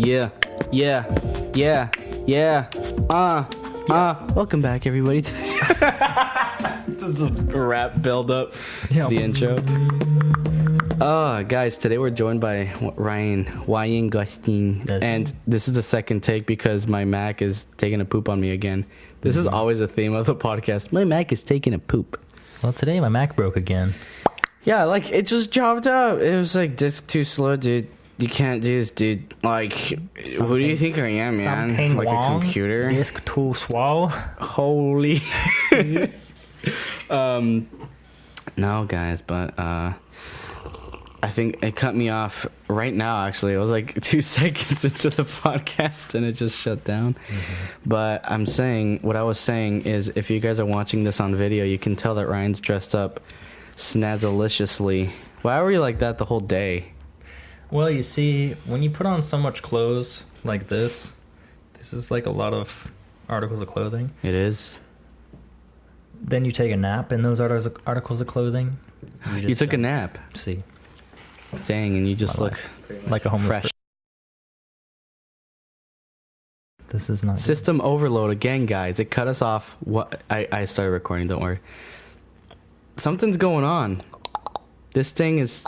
Yeah. Welcome back, everybody. This is a rap build-up. Yeah. The intro. Guys, today we're joined by Ryan Gustin, and this is the second take because my Mac is taking a poop on me again. This is always a theme of the podcast. My Mac is taking a poop. Well, today my Mac broke again. Yeah, like, it just chopped up. It was like, disk too slow, dude. You can't do this, dude. Like, who do you think I am, man? Something Like wrong. a computer? Disk too slow. Holy. No, guys, but I think it cut me off right now, actually. It was like 2 seconds into the podcast and it just shut down. But what I was saying is, if you guys are watching this on video, you can tell that Ryan's dressed up snazzaliciously. Why were you like that the whole day? Well, you see, when you put on so much clothes like this is like a lot of articles of clothing. It is. Then you take a nap in those articles of clothing. You took a nap. See, Dang, and you just My look like a homeless fresh. This is not System overload again, guys. It cut us off. I started recording, don't worry. Something's going on. This thing is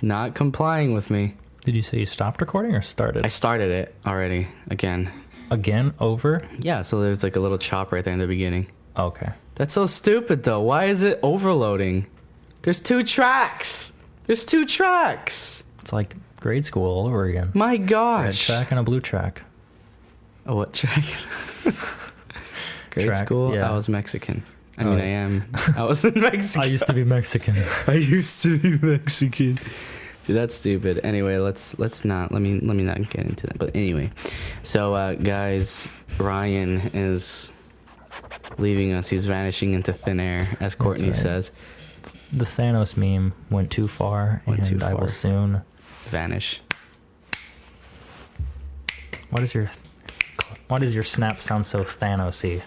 not complying with me. Did you say you stopped recording or started? I started it already again. Again? Over? Yeah, so there's like a little chop right there in the beginning. Okay. That's so stupid though. Why is it overloading? There's 2 tracks. It's like grade school all over again. My Red gosh. track and a blue track. Oh, what track? Grade Track, school? yeah. I was Mexican. I Oh, mean, yeah. I am. I was in Mexico. I used to be Mexican. I used to be Mexican. Dude, that's stupid. Anyway, let's not. Let me not get into that. But anyway, so guys, Ryan is leaving us. He's vanishing into thin air, as Courtney right. says. The Thanos meme went too far, Went too I will far. soon. Vanish. Why does your snap sound so Thanos-y?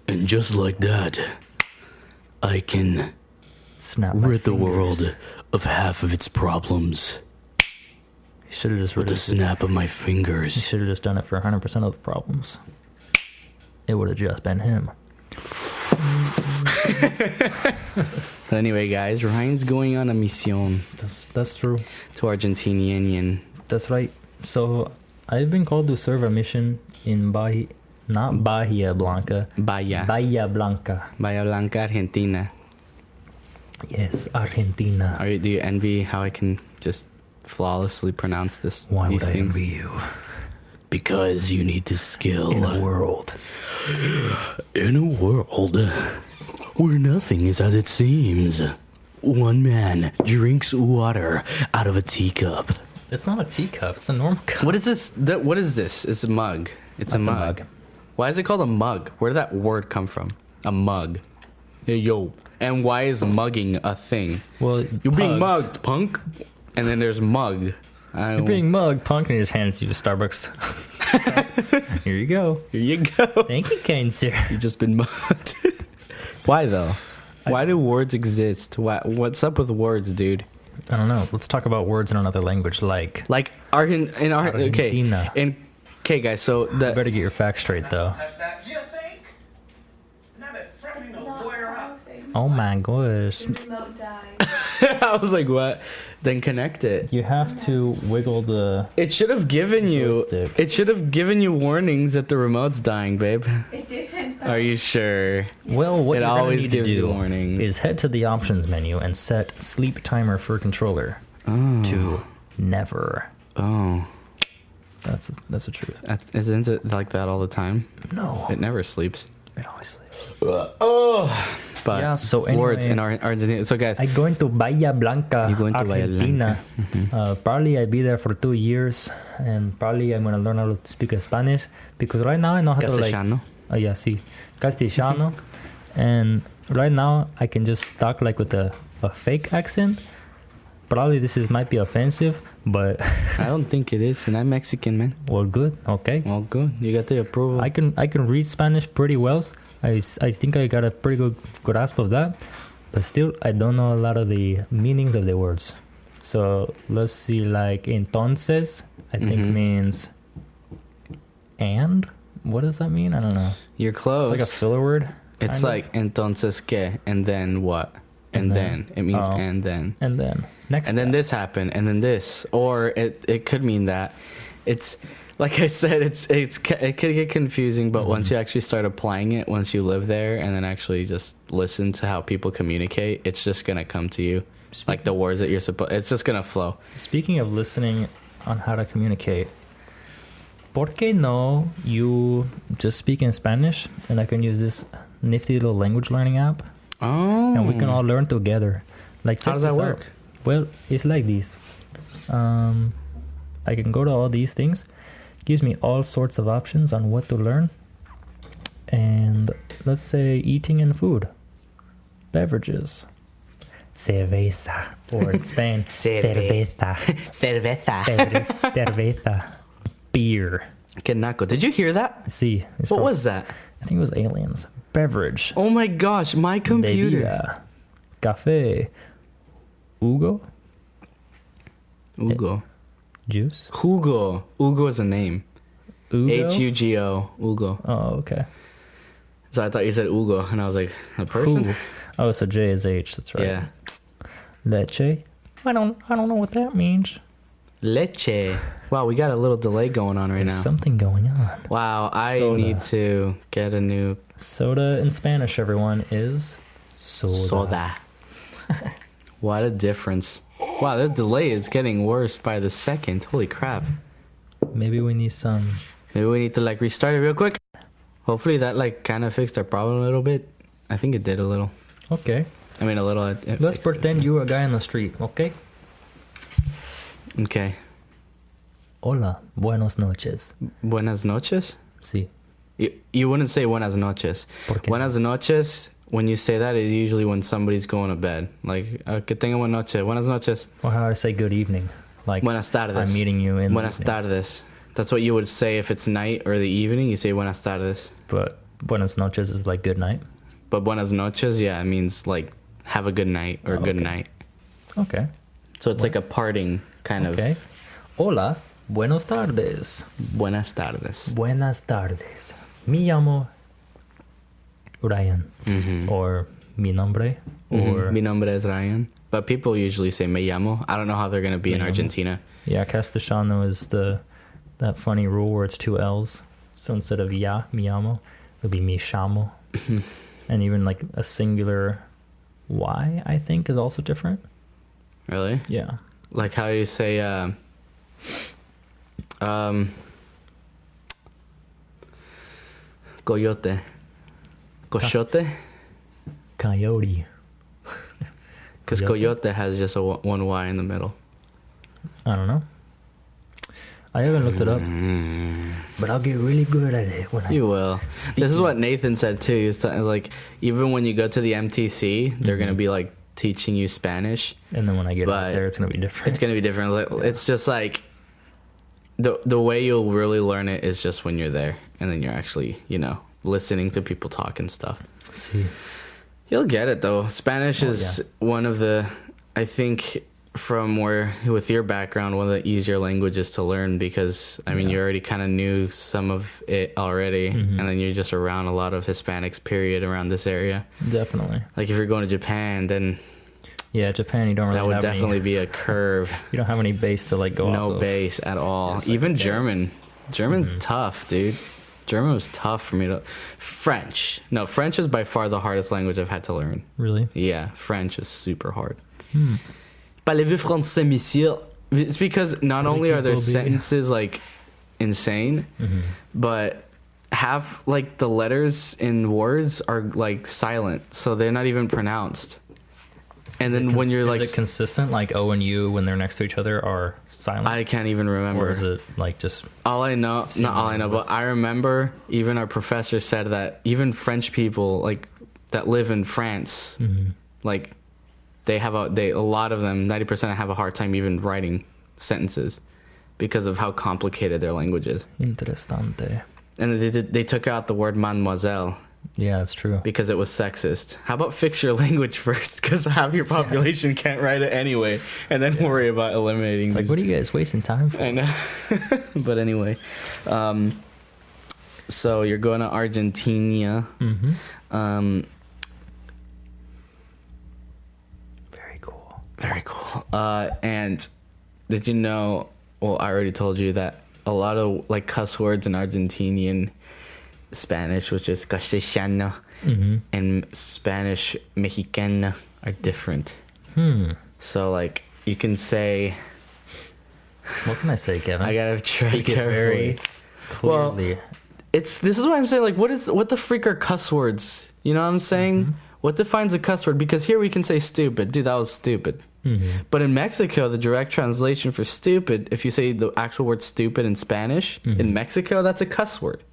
And just like that, I can Snap my rid the fingers. world of half of its problems You should have just with the snap of my You fingers. should have just done it for 100% of the problems. It would have just been him. But anyway, guys, Ryan's going on a mission That's true. to Argentinian. That's right. So I've been called to serve a mission in Bahia Blanca. Bahia Blanca. Blanca, Argentina. Yes, Argentina. Do you envy how I can just flawlessly pronounce these Why would I things? envy you? Because you need the skill. In a world. In a world where nothing is as it seems. One man drinks water out of a teacup. It's not a teacup. It's a normal cup. What is this? What is this? It's a mug. It's a That's mug. Why is it called a mug? Where did that word come from? A mug. Hey, yo. And why is mugging a thing? Well, You're being pugs. mugged, punk. And then there's mug. You're being mugged, punk, and he just hands you a Starbucks. Here you go. Here you go. Thank you, kind sir. You just been mugged. Why though? Why do words exist? What's up with words, dude? I don't know. Let's talk about words in another language, like. Like Argentina. Okay, guys. So You better get your facts straight, though. Oh my gosh. The remote died. I was like, what? Then connect it. You have to wiggle the. It should have given you. Joystick. It should have given you warnings that the remote's dying, babe. It didn't. Are you sure? Well, what It you're gonna always need to gives you do warnings. is head to the options menu and set sleep timer for controller to never. Oh, That's the truth. isn't it like that all the time? No, It never sleeps. it always sleeps. But Yeah, so words anyway- in Argentina. So guys, I'm going to Bahia Blanca, You're going to Bahia Argentina. Probably I'll be there for 2 years, and probably I'm gonna learn how to speak Spanish because right now I know how to like. Castellano. Oh yeah, sí, Castellano, and right now I can just talk like with a fake accent. Probably this might be offensive, but I don't think it is, and I'm Mexican, man. well, good, okay. Well, good. You got the approval. I can read Spanish pretty well. I think I got a pretty good grasp of that, but still I don't know a lot of the meanings of the words. So let's see, like entonces, I think Mhm. means and. What does that mean? I don't know. You're close. It's like a filler word. It's kind like entonces que, and then what? And then. It means Oh. and then. And then next. And then step. this happened, and then this, or it could mean that. It's like I said, it could get confusing, but once you actually start applying it, once you live there, and then actually just listen to how people communicate, it's just gonna come to you, like the words that you're supposed. It's just gonna flow. Speaking of listening on how to communicate, ¿por qué no you just speak in Spanish and I can use this nifty little language learning app Oh, and we can all learn together? Like, How check does that this out. work? Well, it's like this. I can go to all these things. Gives me all sorts of options on what to learn. And let's say eating and food. Beverages. Cerveza. Or in Spain, cerveza. Cerveza. Cerveza. Beer. Que naco. Did you hear that? See, it's What prob- was that? I think it was aliens. Beverage. Oh my gosh, my computer. Bebida. Café. Hugo. Ugo. Juice. Hugo. Ugo is a name. Ugo. Hugo. Ugo. Oh, okay. So I thought you said Ugo, and I was like, a person? Who? Oh, so J is H. That's right. Yeah. Leche. I don't know what that means. Leche. Wow, we got a little delay going on right There's now. something going on. Wow, I Soda. need to get a new Soda in Spanish, everyone, is soda. soda. What a difference. Wow, the delay is getting worse by the second. Holy crap. Maybe we need some. Maybe we need to like restart it real quick. Hopefully that like kind of fixed our problem a little bit. I think it did a little. Okay. I mean a little. It Let's fixed pretend you're a guy on the street, okay? it. Okay. Hola, buenos noches. Buenas noches. Sí. You wouldn't say buenas noches. ¿Por qué? Buenas noches. When you say that, is usually when somebody's going to bed. Like, que tenga buena noche. Buenas noches. Or how I say good evening. Like, Buenas tardes. I'm meeting you in Buenas the evening. tardes. That's what you would say if it's night or the evening. You say buenas tardes. But buenos noches is like good night. But buenas noches, yeah, it means like have a good night or Oh, good okay. night. Okay. So it's like a parting kind Okay. Hola, buenos tardes. of buenas tardes. Buenas tardes. Me llamo Ryan. Mm-hmm. Or mi nombre. Or Mi nombre es Ryan. But people usually say me llamo. I don't know how they're going to be in Me llamo. Argentina. yeah, Castellano is that funny rule where it's two L's. So instead of ya, mi llamo, it'll be mi llamo. And even like a singular Y, I think, is also different. Really? Yeah. Like how you say, coyote. Coyote? Coyote. Because Coyote? coyote has just one Y in the middle. I don't know. I haven't looked it up, but I'll get really good at it when I You will. speak. This is what Nathan said too. He was like, even when you go to the MTC, they're Mm-hmm. gonna be like teaching you Spanish. And then when I get out But there, it's gonna be different. It's gonna be different. Like, it's just like the way you'll really learn it is just when you're there, and then you're actually listening to people talk and stuff. See. You'll get it though. Spanish Oh, is one of the, I think, from where with your background, one of the easier languages to learn because I mean Yeah. you already kind of knew some of it already, Mhm. and then you're just around a lot of Hispanics. Period around this area. Definitely. Like if you're going to Japan, then Yeah, Japan, you don't really that would have definitely any, be a curve. you don't have any base to like go No off of. base at all. It's like Even that. German. German's Mhm. tough, dude. German was tough for me to. French. No, French is by far the hardest language I've had to learn. Really? Yeah, French is super hard. Hmm. Parlez-vous français, monsieur? It's because not only are their Parlez-vous, baby? sentences like insane, Mhm. but half like the letters in words are like silent, so they're not even pronounced. And then when you're like, is it consistent? Like O and U when they're next to each other are silent, I can't even remember. or is it like just All I know, not all I know, but I remember even our professor said that even French people like that live in France, like they have a lot of them, 90% have a hard time even writing sentences because of how complicated their language is. interessante? And they took out the word mademoiselle Yeah, that's true. because it was sexist. How about fix your language first? Because half your population can't write it anyway, and then worry about eliminating. It's like, these. what are you guys wasting time for? I know. But anyway, so you're going to Argentina. Mm-hmm. Very cool. Very cool. And did you know? Well, I already told you that a lot of like cuss words in Argentinian Spanish, which is castellano, Mm-hmm. and Spanish mexicana, are different. So like you can say, What can I say, Kevin? I gotta try Speak it carefully. very clearly. This is why I'm saying, like, what the freak are cuss words? You know what I'm saying? Mm-hmm. What defines a cuss word? Because here we can say stupid. Dude, that was stupid. Mm-hmm. But in Mexico, the direct translation for stupid, if you say the actual word stupid in Spanish, in Mexico, that's a cuss word.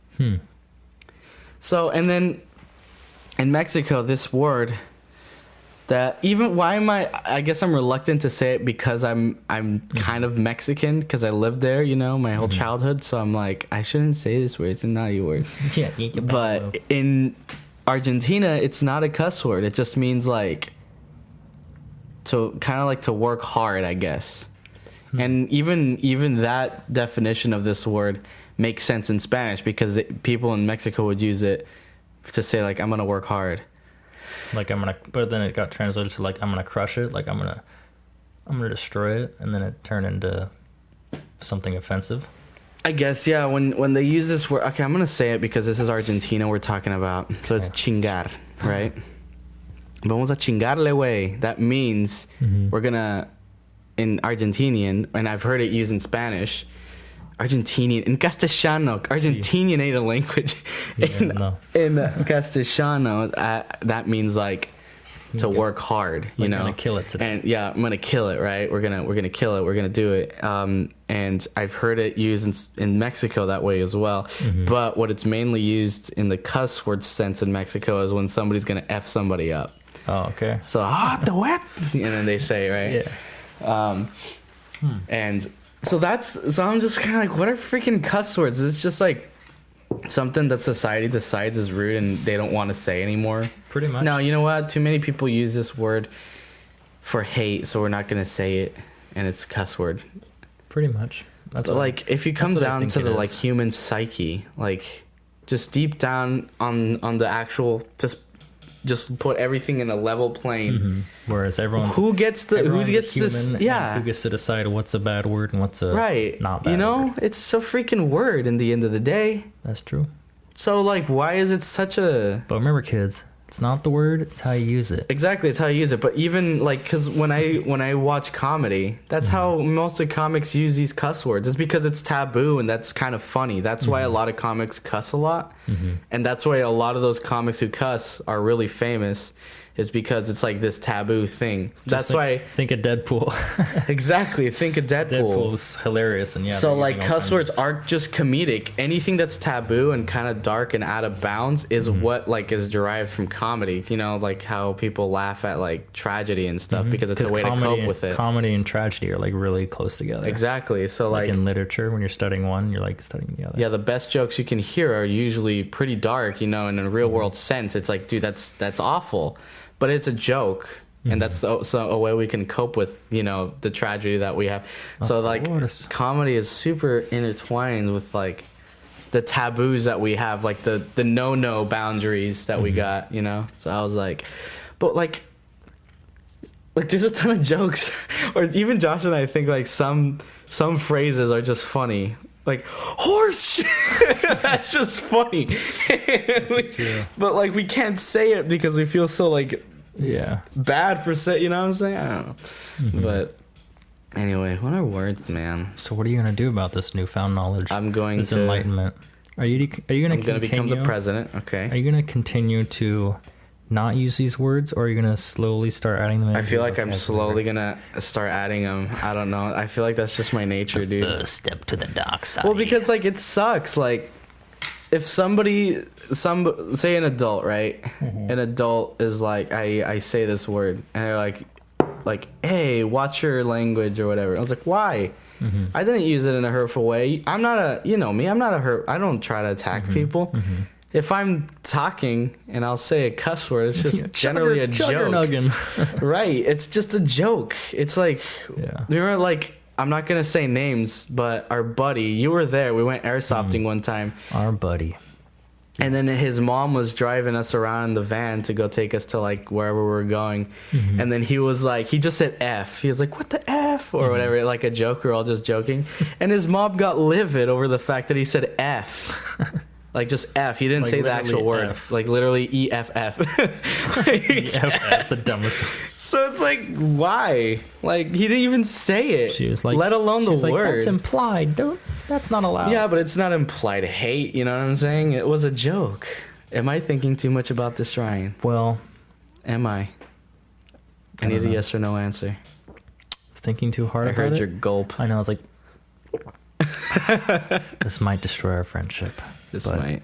So, and then in Mexico, this word that even, I guess I'm reluctant to say it because I'm kind of Mexican because I lived there, you know, my whole childhood. So I'm like, I shouldn't say this word. It's a naughty word. Yeah, But in Argentina, it's not a cuss word. It just means like to kind of like to work hard, I guess. And even that definition of this word makes sense in Spanish because people in Mexico would use it to say like, I'm gonna work hard. like but then it got translated to like I'm gonna crush it, like I'm gonna destroy it, and then it turned into something offensive. I guess, yeah, when they use this word, okay, I'm gonna say it because this is Argentina we're talking about. So it's chingar, right? Vamos a chingarle, güey. That means we're gonna, in Argentinian, and I've heard it used in Spanish, Argentinian, in Castellano, Argentinian ain't a language. Yeah, In Castellano, that means like to work hard, you know. I'm gonna kill it today. And yeah, I'm gonna kill it, right? We're gonna kill it. We're gonna do it. And I've heard it used in Mexico that way as well. But what it's mainly used in the cuss word sense in Mexico is when somebody's gonna f somebody up. Oh, okay. So the what? And then they say, right? Yeah. And so I'm just kind of like, what are freaking cuss words? It's just like something that society decides is rude and they don't want to say anymore. Pretty much. No, you know what? Too many people use this word for hate, so we're not going to say it, and it's cuss word. Pretty much. But like, if you come what I down think to it the is. like human psyche, like just deep down on the actual, just put everything in a level plane. Whereas everyone Who gets everyone's a this? human, and Yeah, who gets to decide what's a bad word and what's a right. not bad You know, word. it's a freaking word in the end of the day. That's true. So like, why is it such a? But remember, kids, it's not the word, it's how you use it. Exactly, it's how you use it. But even like, because when I watch comedy, that's how most of comics use these cuss words. It's because it's taboo and that's kind of funny. That's why a lot of comics cuss a lot, and that's why a lot of those comics who cuss are really famous. Is because it's like this taboo thing. That's why. Think of Deadpool. Exactly. Think of Deadpool. Deadpool's hilarious, and yeah. So they're like using all cuss kinds words aren't just comedic. Anything that's taboo and kind of dark and out of bounds is what like is derived from comedy. You know, like how people laugh at like tragedy and stuff because it's a way to cope with it. Comedy and tragedy are like really close together. Exactly. So Like like in literature, when you're studying one, you're like studying the other. yeah, the best jokes you can hear are usually pretty dark. You know, in a real world sense, it's like, dude, that's awful, but it's a joke. And that's so a way we can cope with, you know, the tragedy that we have. So like course. comedy is super intertwined with like the taboos that we have, like the no boundaries that we got, you know. So I was like, but like there's a ton of jokes, or even Josh and I think like some phrases are just funny. Like horse shit. That's just funny. true. But like we can't say it because we feel so like Yeah. bad for say, you know what I'm saying? I don't know. But anyway, what are words, man? So what are you gonna do about this newfound knowledge? I'm going this to enlightenment. Are you gonna I'm going to become the president. Are Okay. you gonna continue to not use these words, or are you gonna slowly start adding them in? I feel like I'm slowly gonna start adding them. I don't know. I feel like that's just my nature, dude. First step to the dark side. Well, because like it sucks. Like if say an adult, right? An adult is like, I say this word, and they're like, hey, watch your language or whatever. I was like, why? I didn't use it in a hurtful way. I'm not a, you know me. I'm not a hurt. I don't try to attack people. If I'm talking and I'll say a cuss word, it's just generally a joke. Chugger-nuggin. Right. It's just a joke. It's like, Yeah. we were like, I'm not going to say names, but our buddy, you were there. We went airsofting one time. Our buddy. And then his mom was driving us around in the van to go take us to like wherever we were going. And then he was like, he just said F. He was like, what the F? Or whatever, like a joke. We were all just joking. And his mom got livid over the fact that he said F. Like just F. He didn't Like say the actual literally word. F. Like literally EFF. Yeah, the dumbest. So it's like, why? Like he didn't even say it. She was like, let alone the she's like, word. that's implied. Don't. That's not allowed. Yeah, but it's not implied hate. You know what I'm saying? It was a joke. Am I thinking too much about this, Ryan? Well, Am I? I need a yes or no answer. thinking too hard I about heard it. your gulp. I know. I was like, this might destroy our friendship. This but might.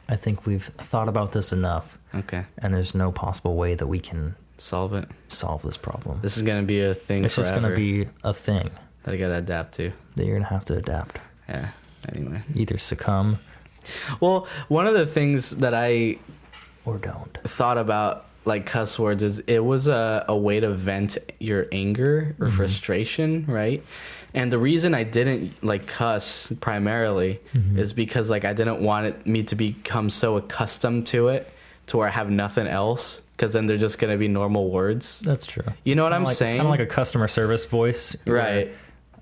I think we've thought about this enough, Okay. and there's no possible way that we can Solve it. solve this problem. This is gonna be a thing It's just forever going to be a thing that I gotta adapt to. that you're going to have to adapt. Yeah. Anyway. Either succumb Well, one of the things that I or don't. thought about like cuss words is it was a way to vent your anger or frustration, right? And the reason I didn't like cuss primarily is because like I didn't want me to become so accustomed to it to where I have nothing else, because then they're just gonna be normal words. That's true. You know what I'm It's saying? kind of like a customer service voice. where Right.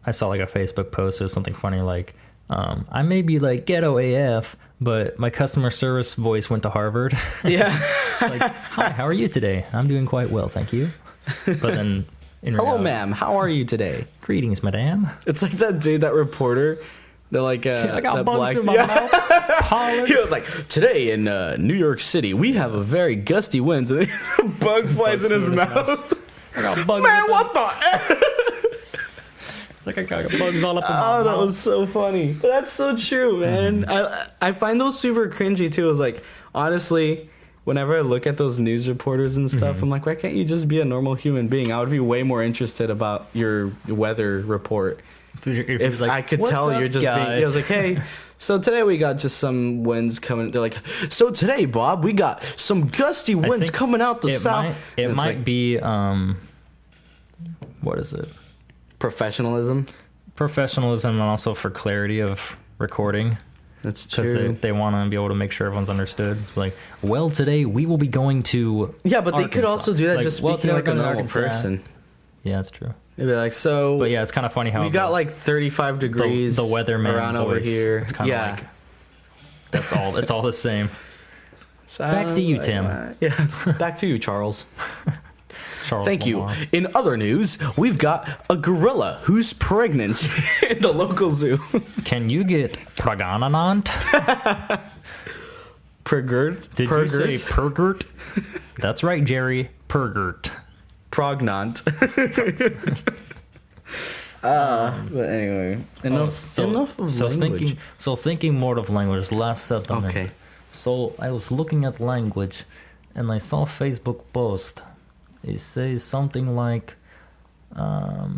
I saw like a Facebook post or something funny like, I may be like ghetto AF, but my customer service voice went to Harvard. Yeah. Like, hi, how are you today? I'm doing quite well, thank you. But then, in Hello, reality, ma'am. How are you today? greetings, madame. It's like that dude, that reporter, that like I got that bugs in my mouth. Pollen. He was like, today in New York City, we have a very gusty wind. And a bug flies in his mouth. I got bugs. Man, what the F? Like I got bugs all up in my Oh, mouth. that was so funny. But that's so true, man. I find those super cringy too. It's like, honestly, whenever I look at those news reporters and stuff, I'm like, why can't you just be a normal human being? I would be way more interested about your weather report if like, I could "What's tell up, you're just being. I guys?" was like, hey. So today we got just some winds coming. They're like, so today, Bob, we got some gusty winds think coming out the it south. might, it And it's might like be what is it? professionalism. Professionalism and also for clarity of recording. That's Because true. they want to be able to make sure everyone's understood. It's like, well, today we will be going to. Yeah, but they could Arkansas. also do that Like, just well, speaking today like a we're going to normal Arkansas. person. Yeah, that's true. They'd be like, so But yeah, it's kind of funny how we got like 35 degrees the weatherman around voice. over here. It's kind of Yeah. like that's all. It's all the same. So, Back to you, Tim. Yeah, back to you, Charles. Charles Thank you. Lamar. In other news, we've got a gorilla who's pregnant in the local zoo. Can you get Pragananant? Pergert? Did you say pergert? That's right, Jerry. Pergert. Prognant. But anyway, enough of language. Thinking more of language. Last segment. Okay. So I was looking at language, and I saw a Facebook post. It says something like, Wow.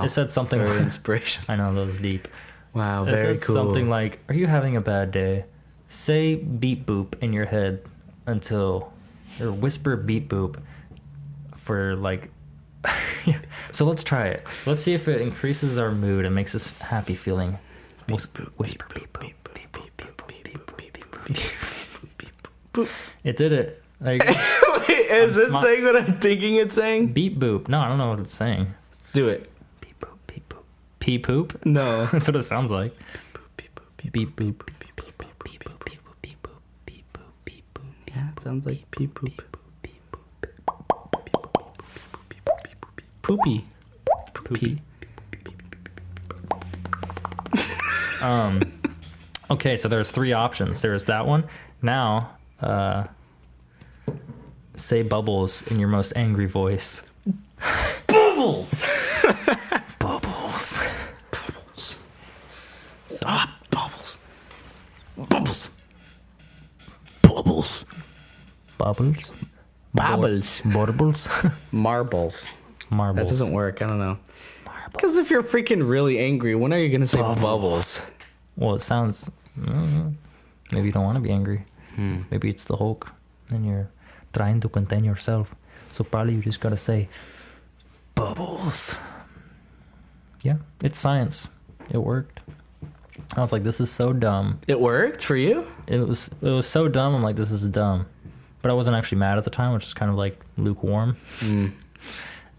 it said something. Very inspirational. I know that was deep. Wow, It very said cool. something like, "Are you having a bad day? Say beep boop in your head until, or whisper beep boop for like." So let's try it. Let's see if it increases our mood and makes us happy feeling. Whisper beep boop. Beep boop, beep boop, beep boop, beep boop, beep boop, beep boop. It did it. Like Wait, is it saying what I'm thinking it's saying? beep boop. No, I don't know what it's saying. Do it. Beep boop, beep boop. Pee poop? No. That's what it sounds like. Beep boop. Beep boop. Yeah, it sounds like pee poop. Poopy. Poopy. Okay, so there's three options. There's that one. Now, say bubbles in your most angry voice. Bubbles! Bubbles. Bubbles. Bubbles. Bubbles. Bubbles. Bubbles. Bubbles. Bubbles. Marbles. Marbles. That doesn't work. I don't know. Because if you're freaking really angry, when are you going to say bubbles? Well, it sounds. Maybe you don't want to be angry. Maybe it's the Hulk, and you're trying to contain yourself. So probably you just gotta say, bubbles. Yeah, it's science. It worked. I was like, this is so dumb. It worked for you? It was so dumb. I'm like, this is dumb. But I wasn't actually mad at the time, which is kind of like lukewarm. And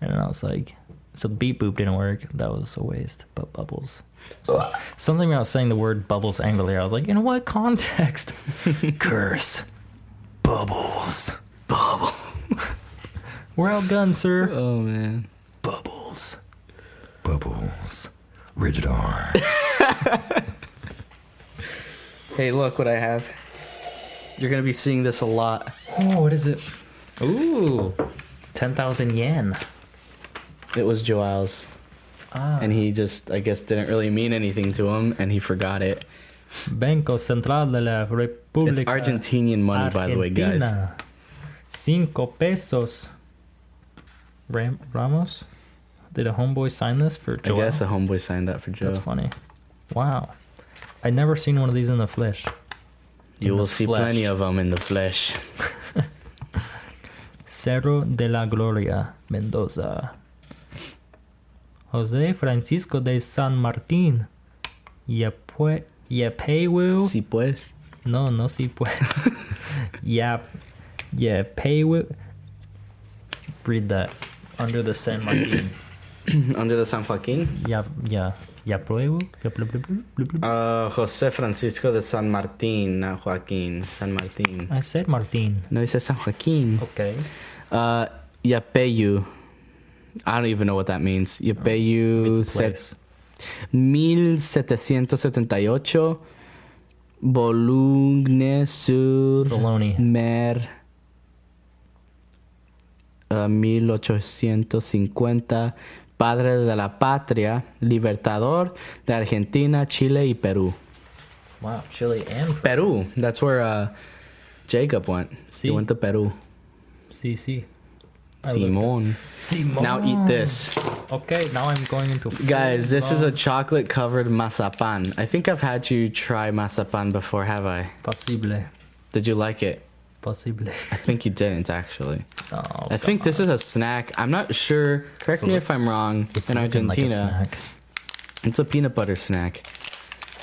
I was like, so beep boop didn't work. That was a waste. But bubbles. So, something about saying the word bubbles angrily. I was like, in what context? Curse. Bubbles. Bubble. We're outgunned, sir. Oh, man. Bubbles. Bubbles. Rated R. Hey, look what I have. You're going to be seeing this a lot. Oh, what is it? Ooh. 10,000 yen. It was Joel's. And he just, I guess, didn't really mean anything to him, and he forgot it. Banco Central de la República. It's Argentinian money, by the way, guys. Argentina. 5 pesos. Ramos? Did a homeboy sign this for Joel? I guess a homeboy signed that for Joe. That's funny. Wow. I'd never seen one of these in the flesh. You will see plenty of them in the flesh. Cerro de la Gloria, Mendoza. Jose Francisco de San Martin. Yapeu. Si pues. No si pues. Yapeu. Read that. Under the San Martin. Under the San Joaquin? Yapeu. Jose Francisco de San Martin, not Joaquin. San Martin. I said Martin. No, he said San Joaquin. Okay. Yapeu. I don't even know what that means. Yapeu. It's a place. 1778. Boulogne-sur Mer. 1850. Padre de la patria, libertador de Argentina, Chile y Perú. Wow, Chile and Peru. That's where Jacob went. Sí. He went to Peru. Sí. Simon. Now eat this. Okay, now I'm going into... Guys, this is a chocolate covered mazapan. I think I've had you try mazapan before, have I? Possible. Did you like it? Possible. I think you didn't, actually. Oh, I think this is a snack. I'm not sure. Correct me if I'm wrong. In Argentina, like a snack. It's a peanut butter snack.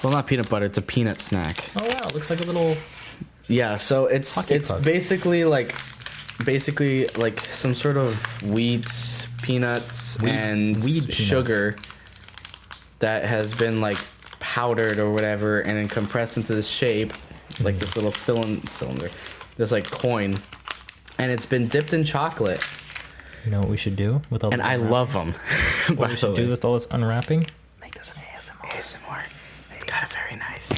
Well, not peanut butter. It's a peanut snack. Oh wow, it looks like a little... Yeah, so it's puck. basically like some sort of wheat, peanuts, and weed sugar that has been like powdered or whatever, and then compressed into this shape, like this little cylinder, this like coin, and it's been dipped in chocolate. You know what we should do with all? And I love them. What we should do with all this unwrapping? Make this an ASMR. ASMR. It's got a very nice.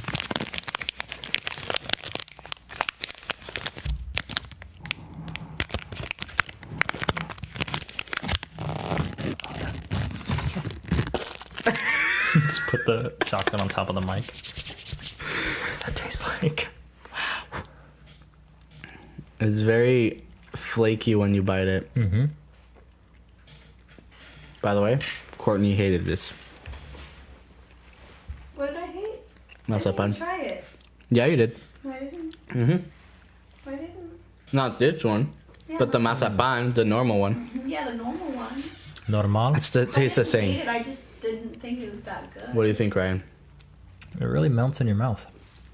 Just put the chocolate on top of the mic. What does that taste like? Wow. It's very flaky when you bite it. Mm-hmm. By the way, Courtney hated this. What did I hate? Mazapan. I didn't try it. Yeah, you did. I didn't. Mm-hmm. I didn't. Not this one, Yeah, but the mazapan, the normal one. Yeah, the normal one. Normal. It's the tastes the I didn't same. hate it. I just didn't think it was that good. What do you think, Ryan? It really melts in your mouth.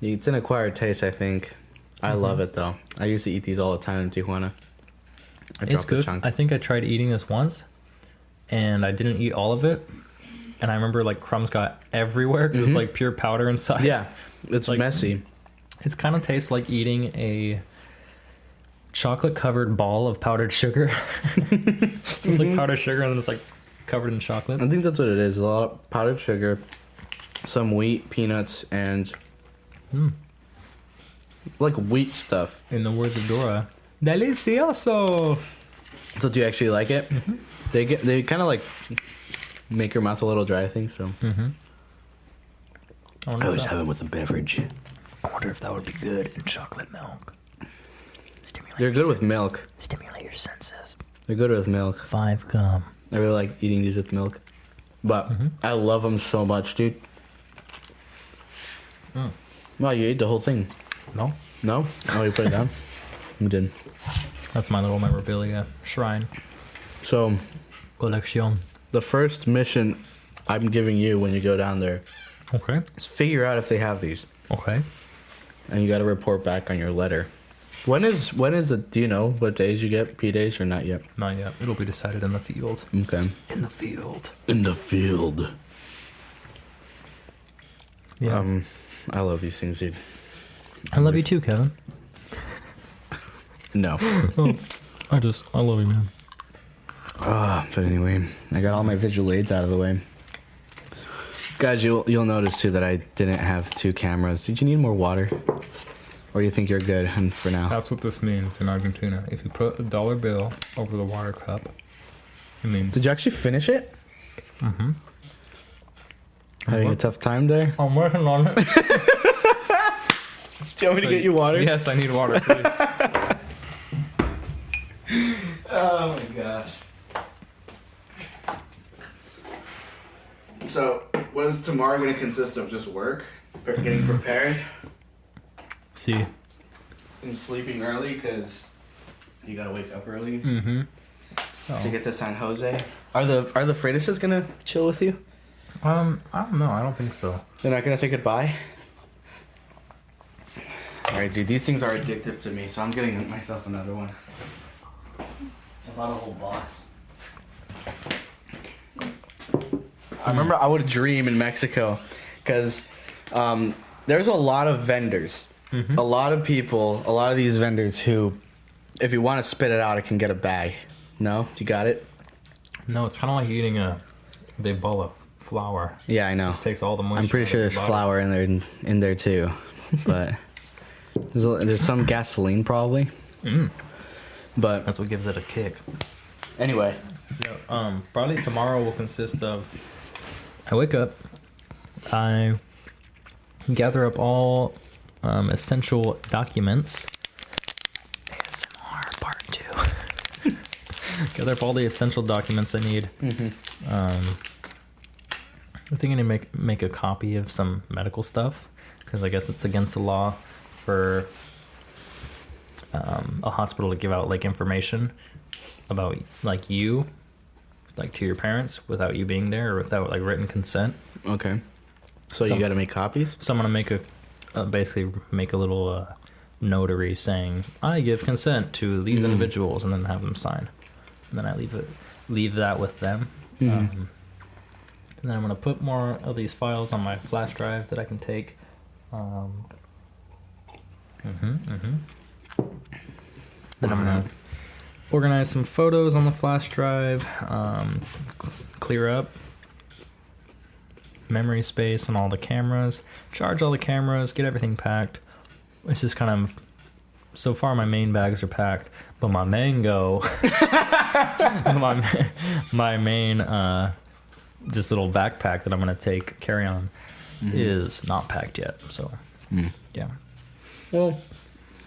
It's an acquired taste, I think. I love it though. I used to eat these all the time in Tijuana. It's good. Chunk. I think I tried eating this once, and I didn't eat all of it. And I remember like crumbs got everywhere because it's like pure powder inside. Yeah, it's like- messy. It kind of tastes like eating a chocolate-covered ball of powdered sugar. It's like powdered sugar and then it's like covered in chocolate. I think that's what it is. A lot of powdered sugar, some wheat, peanuts, and like wheat stuff. In the words of Dora, delicioso. So do you actually like it? They kind of like make your mouth a little dry, I think so. I always have it with a beverage. I wonder if that would be good in chocolate milk. They're good with milk. Stimulate your senses. They're good with milk. 5 gum. I really like eating these with milk. But I love them so much, dude. Wow, you ate the whole thing. No, No? Oh, you put it down? You did. that's my little memorabilia shrine So, collection. the first mission I'm giving you when you go down there Okay. is figure out if they have these. Okay. And you got to report back on your letter. When is it? Do you know what days you get P days or not yet? Not yet. It'll be decided in the field. Okay. In the field. In the field. Yeah. I love these things, dude. I love you too, Kevin. No. I love you, man. But anyway, I got all my visual aids out of the way. Guys, you'll notice too that I didn't have 2 cameras. Did you need more water? Or you think you're good and for now? That's what this means in Argentina. If you put a dollar bill over the water cup, it means... Did you actually finish it? Mm-hmm. Having a tough time there? I'm working on it. Do you want me to get you water? Yes, I need water, please. Oh my gosh. So, what is tomorrow going to consist of? Just work? Getting prepared? See. And sleeping early because you got to wake up early Mm-hmm. So... to get to San Jose? Are the Freitas going to chill with you? I don't know. I don't think so. They're not going to say goodbye? Alright, dude, these things are addictive to me, so I'm getting myself another one. It's not a whole box. I remember I would dream in Mexico because there's a lot of vendors. Mm-hmm. A lot of people, a lot of these vendors who, if you want to spit it out, it can get a bag. No? You got it? No, it's kind of like eating a big ball of flour. Yeah, I know. It just takes all the moisture. I'm pretty out sure of the there's bottle. flour in there too. But there's some gasoline probably. But That's what gives it a kick. anyway. Probably tomorrow will consist of... I wake up, I gather up all essential documents. ASMR part 2. Gather up all the essential documents I need. Mm-hmm. I think I need to make a copy of some medical stuff, because I guess it's against the law for a hospital to give out like information about like you, like to your parents without you being there or without like written consent. Okay. So you got to make copies? So I'm gonna make basically make a little notary saying I give consent to these individuals, and then have them sign. And then I leave that with them. Mhm. And then I'm gonna put more of these files on my flash drive that I can take. Then I'm gonna organize some photos on the flash drive, clear up memory space on all the cameras, charge all the cameras, get everything packed. It's just kind of, so far my main bags are packed, but my mango, my main just little backpack that I'm gonna carry on is not packed yet. So yeah. Well,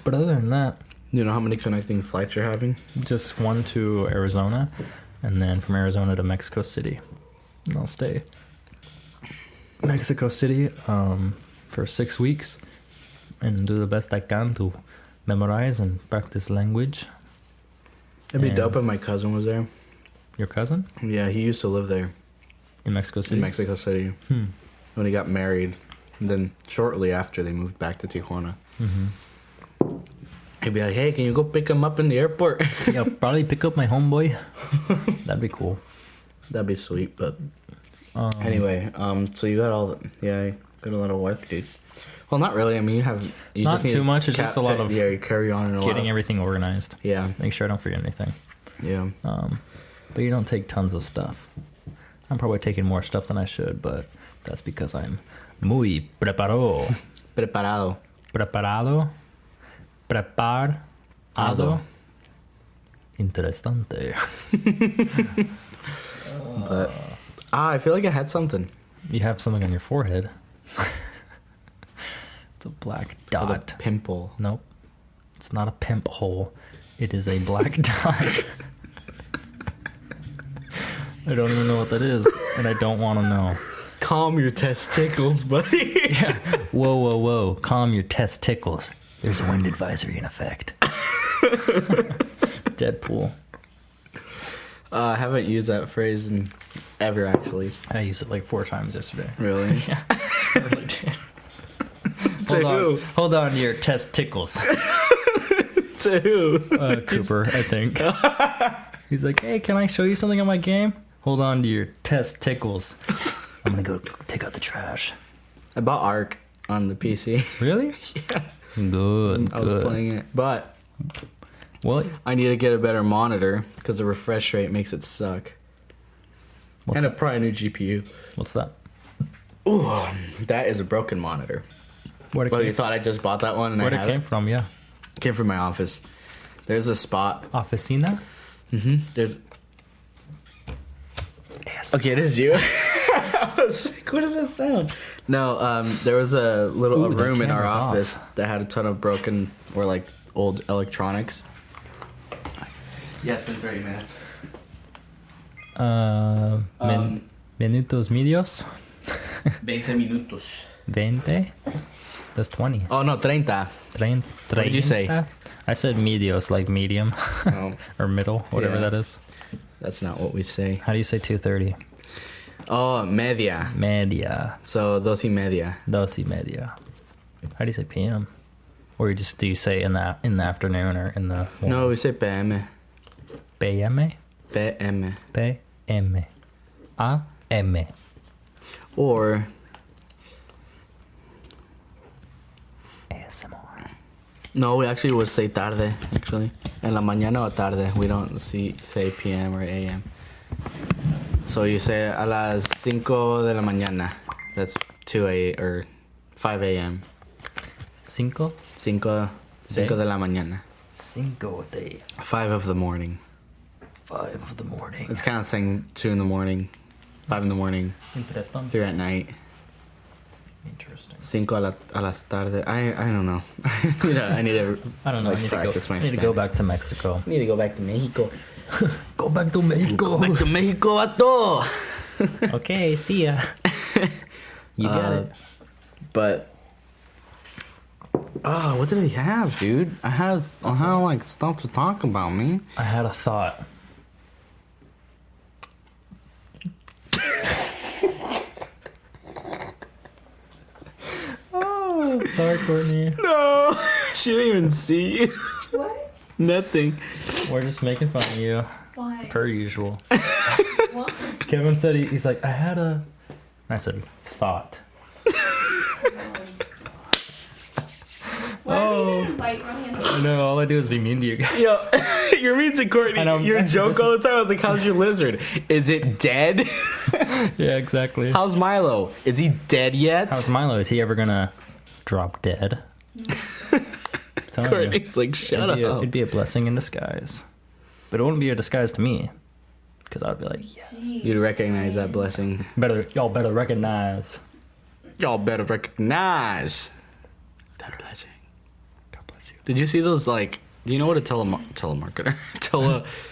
but other than that, You know how many connecting flights you're having? just one to Arizona, and then from Arizona to Mexico City. And I'll stay Mexico City for 6 weeks and do the best I can to memorize and practice language. It'd be And- dope if my cousin was there. Your cousin Yeah, he used to live there in Mexico City? in Mexico City when he got married. And then shortly after, they moved back to Tijuana. He'd be like, hey, can you go pick him up in the airport? Yeah, probably pick up my homeboy. That'd be cool. That'd be sweet, but... Anyway, so you got all the... Yeah, you got a lot of work, dude. Well, not really. I mean, you have... You Not just need too much, it's just a lot of Yeah, you carry on and a lot Getting of- everything organized. Yeah, Make sure I don't forget anything. yeah. But you don't take tons of stuff. I'm probably taking more stuff than I should, but that's because I'm muy preparado. Preparado. Preparado. Preparado. Ado. Interesante. But... I feel like I had something. You have something on your forehead. It's a black Called a dot. pimple. Nope. It's not a pimp hole. It is a black dot. I don't even know what that is, and I don't want to know. calm your testicles, buddy. Yeah. Whoa, whoa, whoa. Calm your testicles. There's a wind advisory in effect. Deadpool. I haven't used that phrase in ever, actually. I used it like 4 times yesterday. Really? Yeah. I really did. To who? Hold on to your testicles. To who? Cooper, I think. He's like, hey, can I show you something on my game? Hold on to your testicles. I'm gonna go take out the trash. I bought Ark on the PC. Really? Yeah. Good, I was playing it. But Well, I need to get a better monitor because the refresh rate makes it suck. what's And probably a new GPU. What's that? Ooh, that is a broken monitor. Where'd it Well, you came, thought I just bought that one and where'd I it had came it? from? Yeah. Came from my office. There's a spot. Officina? There's. Yes. Okay, it is you. I was like, what does that sound? No, there was a little Ooh, the room in our camera's off. office that had a ton of broken or like old electronics. Yeah, it's been 30 minutes. Minutos medios? 20 minutos. 20? That's 20. Oh, no, 30. What did you say? I said medios, like medium Oh, or middle, whatever Yeah. that is. that's not what we say. How do you say 2:30? Oh, media. Media. So, 12:30. 12:30. How do you say PM? Or do you say in the afternoon or in the morning? No, we say PM. PM? PM. PM. AM. Or ASMR. no, we actually would say tarde. Actually, en la mañana o tarde. We don't say PM or AM. So you say a las 5 de la mañana. That's 2 a or 5 a.m. Cinco? 5 de la mañana. Cinco de 5 of the morning. 5 of the morning. It's kind of saying 2 in the morning, 5 in the morning, Interesting. 3 at night, Interesting. 5 a las tarde. I don't know. You know, I need to. I don't know. Like, I need practice to my go. I need to go Spanish. back to Mexico. I need to go back to Mexico. Go back to Mexico. Back to Mexico, vato. Okay, see ya. You got it. But what did I have, dude? I had like stuff to talk about, man. I had a thought. Oh, sorry, Courtney. No, she didn't even see you. What? Nothing. We're just making fun of you, Why? per usual. What? Kevin said he's like, I had a. I said, thought. Why Oh. did you invite Ryan? I know, all I do is be mean to you guys. Yo, you're mean to Courtney. I know. Your joke all the time. I was like, "How's your lizard? Is it dead? Yeah, exactly. How's Milo? Is he dead yet?" How's Milo? Is he ever gonna drop dead? Telling you. Courtney's like, "Shut up." It'd be a blessing in disguise. But it wouldn't be a disguise to me. Because I'd be like, yes. Jeez. You'd recognize that blessing. Y'all better recognize. Y'all better recognize that blessing. God bless you. Did you see those, like, do you know what a telemarketer?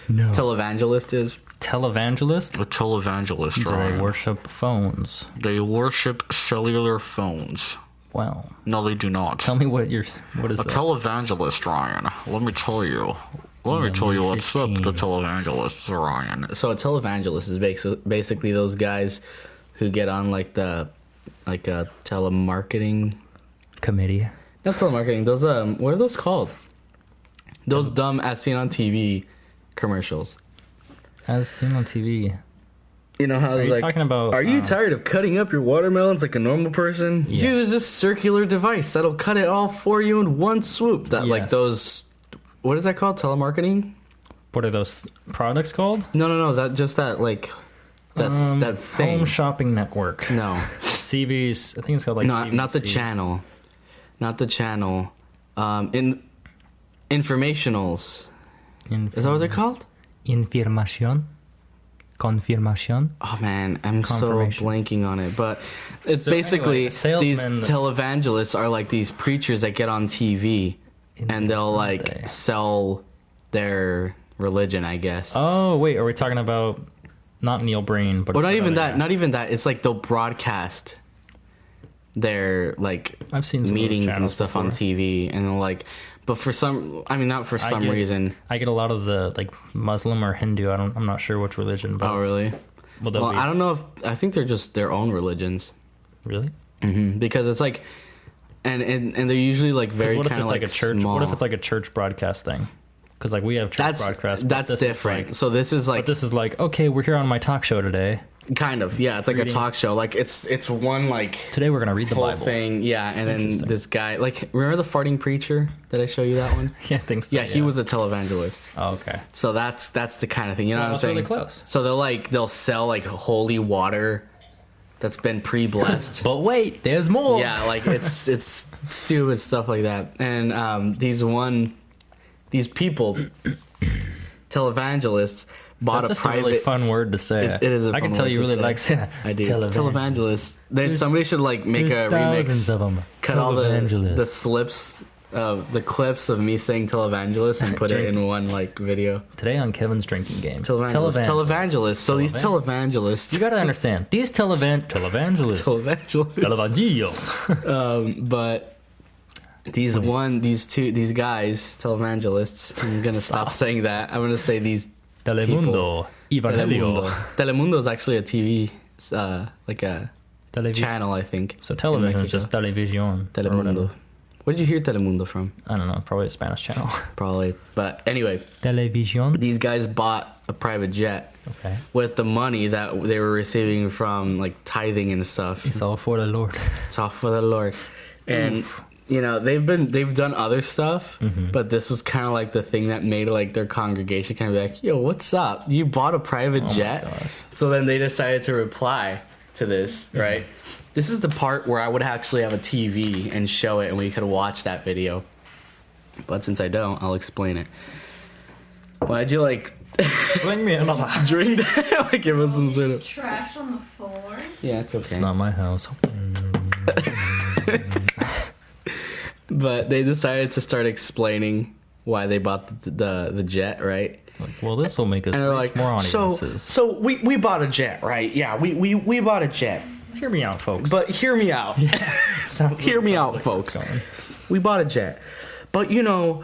No. Televangelist is? Televangelist? A televangelist, Do they worship phones? They worship cellular phones. Well, No, they do not. tell me what is A that? televangelist, Ryan. Let me tell you. Let me tell you what's up, 15. the televangelist, Ryan. So a televangelist is basically those guys who get on like a telemarketing. Committee. Not telemarketing. Those what are those called? Those dumb as seen on TV commercials. As seen on TV. You know how Are it's you like, talking about... are you tired of cutting up your watermelons like a normal person? Yeah. Use this circular device that'll cut it all for you in one swoop. That like Yes. those, what is that called? Telemarketing? What are those products called? No. That like that thing. Home Shopping Network. No, CV's... I think it's called like not the CVC. channel, not the channel. Informationals. Is that what they're called? Información. Confirmación. Oh man, I'm so Confirmation. blanking on it. But it's So basically anyway, salesmen- these televangelists are like these preachers that get on TV and they'll like Interesante. sell their religion, I guess. Oh, wait. Are we talking about not Neil Breen, but Well, it's not even another that. guy. Not even that. It's like they'll broadcast their like I've seen some of those meetings and channels stuff on before. TV, and they'll like. But for some, I mean, not for some get- reason. I get a lot of the like Muslim or Hindu. I'm not sure which religion. But Oh, really? Well, they'll Well, be, I don't know if I think they're just their own religions. really. Because it's like, and they're usually like 'Cause very what if kind it's of like a church? small. What if it's like a church broadcast thing? Because like we have church broadcasts. but that's this is different. like- So this is like but this is like, okay, we're here on my talk show today. kind of yeah. It's like Reading. a talk show. Like it's one like Today we're gonna read the whole Bible. thing. Yeah, and then Interesting. this guy like remember the farting preacher? Did I show you that one? Yeah, I think so. Yeah, he was a televangelist. Oh, okay. So that's the kind of thing. You know what I'm that's saying? really close. So they'll sell like holy water that's been pre-blessed. But wait, there's more. Yeah, like it's stupid stuff like that. And these people, televangelists, bought That's a just private. a really fun word to say. It is a I can fun tell word you to really say. like saying that. I do. Televangelists. Televangelists. Somebody should like make There's a thousands remix. of them. Cut all the Televangelists. slips, the clips of me saying televangelist and put it Drink. in one like video. Today on Kevin's drinking game. Televangelists. Televangelists. So these televangelists. You gotta understand these televangelists. Televangelists. Televangelists. But these guys, televangelists. I'm gonna stop saying that. I'm gonna say these. Telemundo. Evangelio. Telemundo is actually a TV, like a Television. channel, I think. So in television is Mexico. just television. or Telemundo. whatever. Where did you hear Telemundo from? I don't know. Probably a Spanish channel. Probably. But anyway, Television. these guys bought a private jet Okay. with the money that they were receiving from like tithing and stuff. It's all for the Lord. It's all for the Lord. And Oof. you know, they've done other stuff, but this was kind of like the thing that made like their congregation kind of be like, "Yo, what's up? You bought a private jet?" gosh. So then they decided to reply to this, right? This is the part where I would actually have a TV and show it and we could watch that video. But since I don't, I'll explain it. Why'd you like Bring me another. drink that? Like give us some sort of Trash on the floor. Yeah, it's okay. It's not my house. But they decided to start explaining why they bought the jet, right? Like, well, this will make us And they're reach like, more audiences. so we bought a jet, right? Yeah, we bought a jet. Hear me out, folks. But hear me out. Hear me out, folks. We bought a jet. But you know,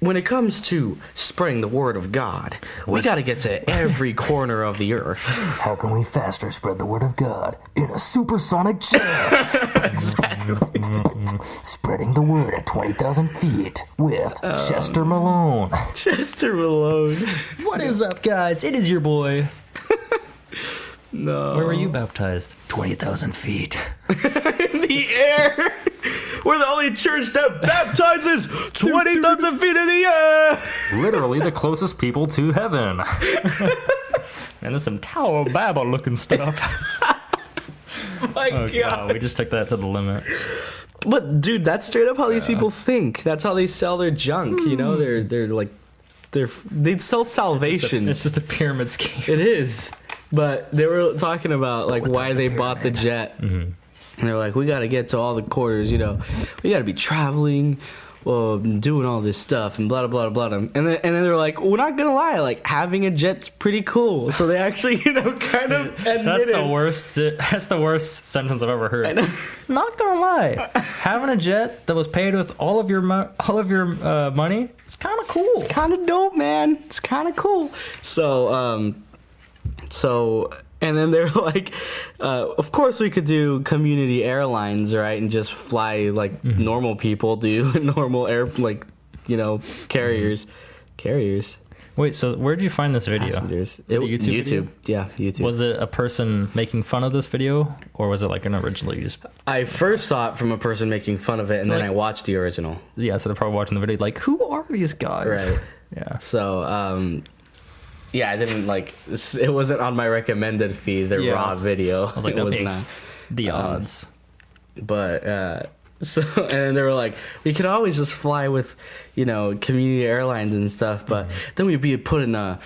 when it comes to spreading the word of God, we got to get to every corner of the earth. How can we faster spread the word of God in a supersonic jet? Spreading the word at 20,000 feet with Chester Malone. Chester Malone. What is up, guys? It is your boy. No. Where were you baptized? 20,000 feet. In the air. We're the only church that baptizes 20,000 feet in the air. Literally the closest people to heaven. And there's some Tower of Babel looking stuff. My Oh, God. God. We just took that to the limit. But dude, that's straight up how these people think. That's how they sell their junk. You know, they're like, they sell salvation. It's just a pyramid scheme. It is. But they were talking about like why they bought the jet. And they're like, we got to get to all the quarters, you know. We got to be traveling, doing all this stuff and blah, blah, blah, blah. And then they're like, we're not going to lie, like having a jet's pretty cool. So they actually, you know, kind of admitted. That's the worst sentence I've ever heard. Not gonna lie, having a jet that was paid with all of your money, it's kind of cool. Kind of dope, man. It's kind of cool. So, and then they're like, of course we could do community airlines, right? And just fly like normal people do, normal carriers. Wait, so where did you find this video? Passengers. Is it a YouTube video? Yeah, YouTube. Was it a person making fun of this video, or was it like an original? You just I first saw it from a person making fun of it, and then Like- I watched the original. yeah, so they're probably watching the video like, who are these guys? Right. Yeah. So, yeah, I didn't like. It wasn't on my recommended feed. The Yeah, raw I was- video. I was like, it was okay. not. The odds. But so, and then they were like, we could always just fly with, you know, community airlines and stuff, but then we'd be put in a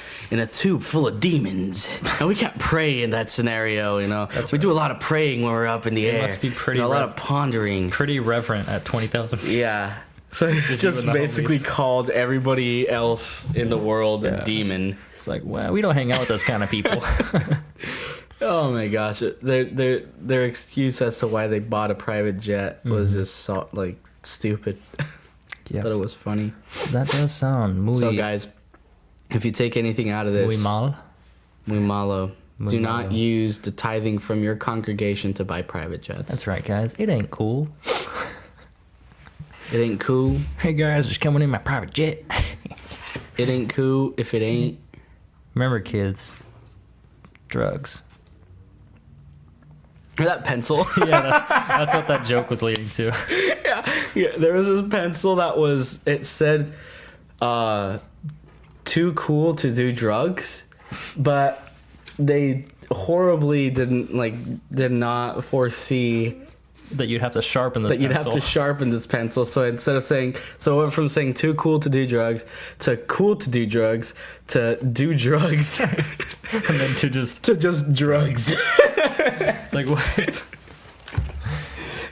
tube full of demons, and we can't pray in that scenario. You know, we do a lot of praying when we're up in the air. must be pretty You know, a lot rough. of pondering. Pretty reverent at 20,000 feet. Yeah. So he you just and the basically homies. called everybody else in the world Yeah. a demon. It's like, well, we don't hang out with those kind of people. Oh my gosh! Their excuse as to why they bought a private jet was just so, like stupid. Yes. Thought it was funny. That does sound muy, So guys, if you take anything out of this, muy mal. muy malo. Muy Do not malo. use the tithing from your congregation to buy private jets. That's right, guys. It ain't cool. It ain't cool. Hey, guys, just coming in my private jet. It ain't cool if it ain't. Remember, kids, drugs. That pencil. Yeah, that's what that joke was leading to. Yeah, there was this pencil that was. It said, "Too cool to do drugs," but they horribly did not foresee That you'd have to sharpen this that you'd have pencil. to sharpen this pencil. So instead of saying, so it went from saying too cool to do drugs to cool to do drugs to do drugs and then to just, to just drugs. it's like, what?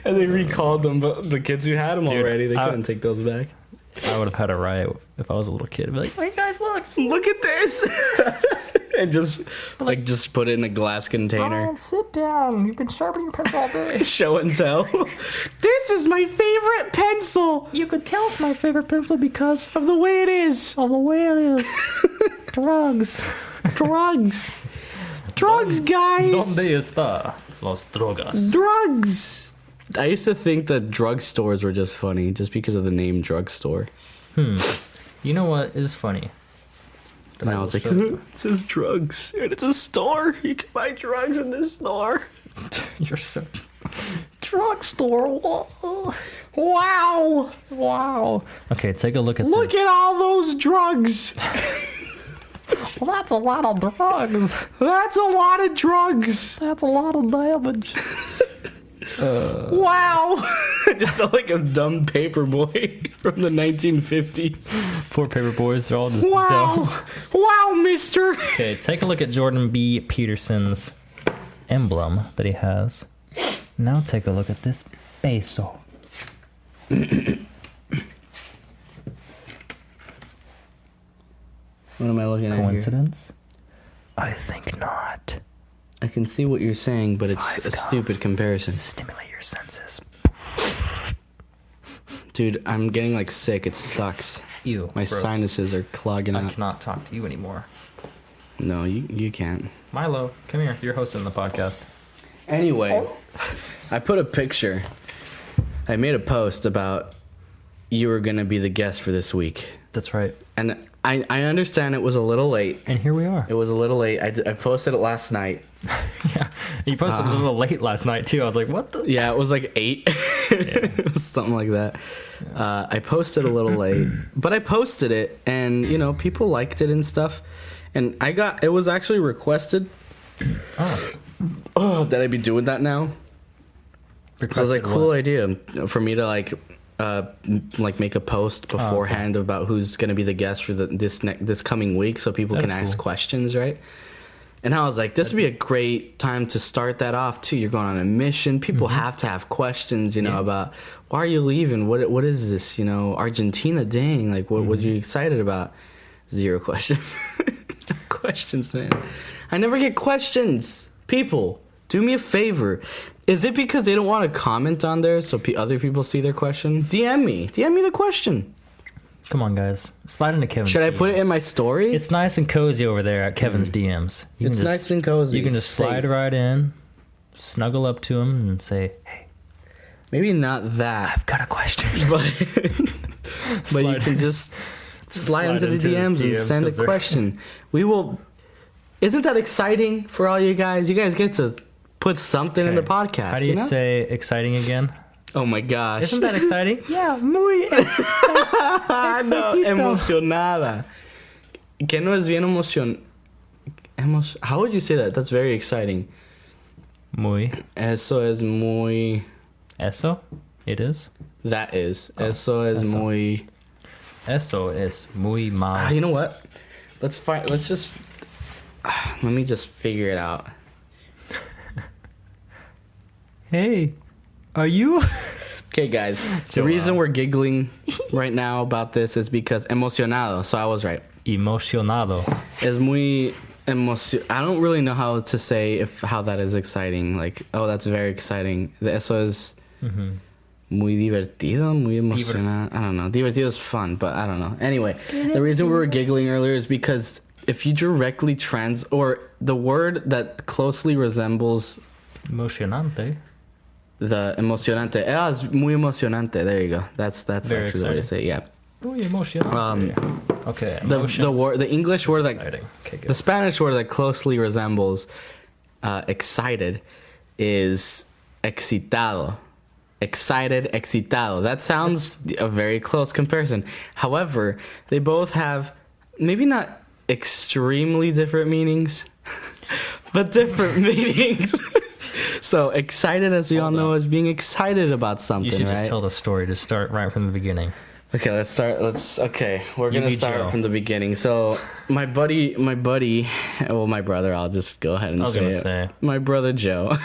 And they recalled them, but the kids who had them Dude, already, they I- couldn't take those back. I would have had a riot if I was a little kid. I'd be like, hey, guys, look. Look at this. And just just put it in a glass container. Sit down. You've been sharpening your pencil all day. Show and tell. This is my favorite pencil You could tell it's my favorite pencil because of the way it is. of the way it is. Drugs. Drugs. Drugs, guys. ¿Dónde está los drogas? Drugs. I used to think that drugstores were just funny just because of the name drugstore. You know what is funny? And I was like, it says drugs. And it's a store. You can buy drugs in this store. You're so... Drugstore. Whoa. Wow. Wow. Okay, take a look at Look this. at all those drugs. Well, that's a lot of drugs. That's a lot of drugs. That's a lot of damage. Wow. I just sound like a dumb paper boy from the 1950s. Poor paper boys, they're all just Wow. dumb. Wow, mister. Okay, take a look at Jordan B. Peterson's emblem that he has. Now take a look at this peso. What am I looking at here? Coincidence? I think not. I can see what you're saying, but it's a stupid comparison. Stimulate your senses. Dude, I'm getting like sick. It sucks. Ew. My gross. sinuses are clogging I up. cannot talk to you anymore. No, you can't. Milo, come here. You're hosting the podcast. Anyway, I put a picture. I made a post about you were going to be the guest for this week. That's right. And I understand it was a little late. And here we are. It was a little late. I posted it last night. Yeah. You posted a little late last night, too. I was like, what the? Yeah, it was like 8. It was something like that. I posted a little late, but I posted it, and people liked it and stuff. And it was actually requested. Oh, that I be doing that now. So it was like a cool idea for me to like make a post beforehand about who's going to be the guest for this coming week, so people can ask questions, right? And I was like, this would be a great time to start that off too. You're going on a mission. People have to have questions, about why are you leaving? What is this? Argentina, dang! Like, what are you excited about? 0 questions. Questions, man. I never get questions. People, do me a favor. Is it because they don't want to comment on there so other people see their question? DM me the question. Come on, guys. Slide into Kevin's Should I DMs. put it in my story? It's nice and cozy over there at Kevin's DMs. It's nice and cozy. You can It's just slide safe. right in, snuggle up to him, and say, hey, Maybe not that, I've got a question. but you can just slide into the into his DMs and DMs send a 'cause they're- question. We will. Isn't that exciting for all you guys? You guys get to put something in the podcast. How do you know? say exciting again? Oh my gosh! Isn't that exciting? Yeah, muy Ah, no, emocionada. Que no es bien How would you say that? That's very exciting. muy. Eso es muy. Eso? It is? That is. Eso es eso. muy. Eso es muy mal. You know what? Let's just. Let me just figure it out. Hey, are you? Okay, guys. The reason we're giggling right now about this is because emocionado. So I was right. Emocionado. Es muy I don't really know how to say how that is exciting. Like, oh, that's very exciting. Eso es muy divertido, muy emocionado. I don't know. Divertido is fun, but I don't know. Anyway, the reason we were giggling earlier is because if you directly or the word that closely resembles Emocionante. the emocionante. Es muy emocionante. There you go. That's Very actually the way to say it. Yeah. Muy emocionante. Okay. The English word that Exciting. Okay, good. the Spanish word that closely resembles excited is excitado. Excited, excitado. That sounds a very close comparison. However, they both have maybe not extremely different meanings, but different meanings. So excited, as we all know, is being excited about something, You should right? just tell the story to start right from the beginning. Okay, let's start. We're You gonna be start Joe. from the beginning. So my buddy, well, my brother. I'll just go ahead and I was say gonna it. say. My brother Joe.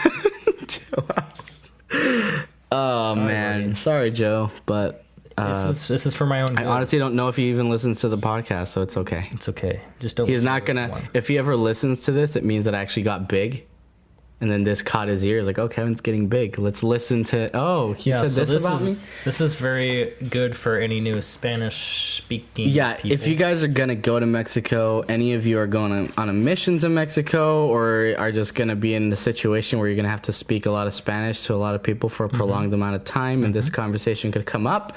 Oh man, buddy. sorry Joe, but This is for my own I good. honestly don't know if he even listens to the podcast, so it's okay. It's okay. Just don't. He's listen not to this gonna. one. If he ever listens to this, it means that I actually got big. And then this caught his ears, like, oh, Kevin's getting big. Let's listen to. Oh, he said so this about is, me. This is very good for any new Spanish-speaking. Yeah, people. if you guys are gonna go to Mexico, any of you are going on a mission to Mexico, or are just gonna be in the situation where you're gonna have to speak a lot of Spanish to a lot of people for a prolonged amount of time, and this conversation could come up.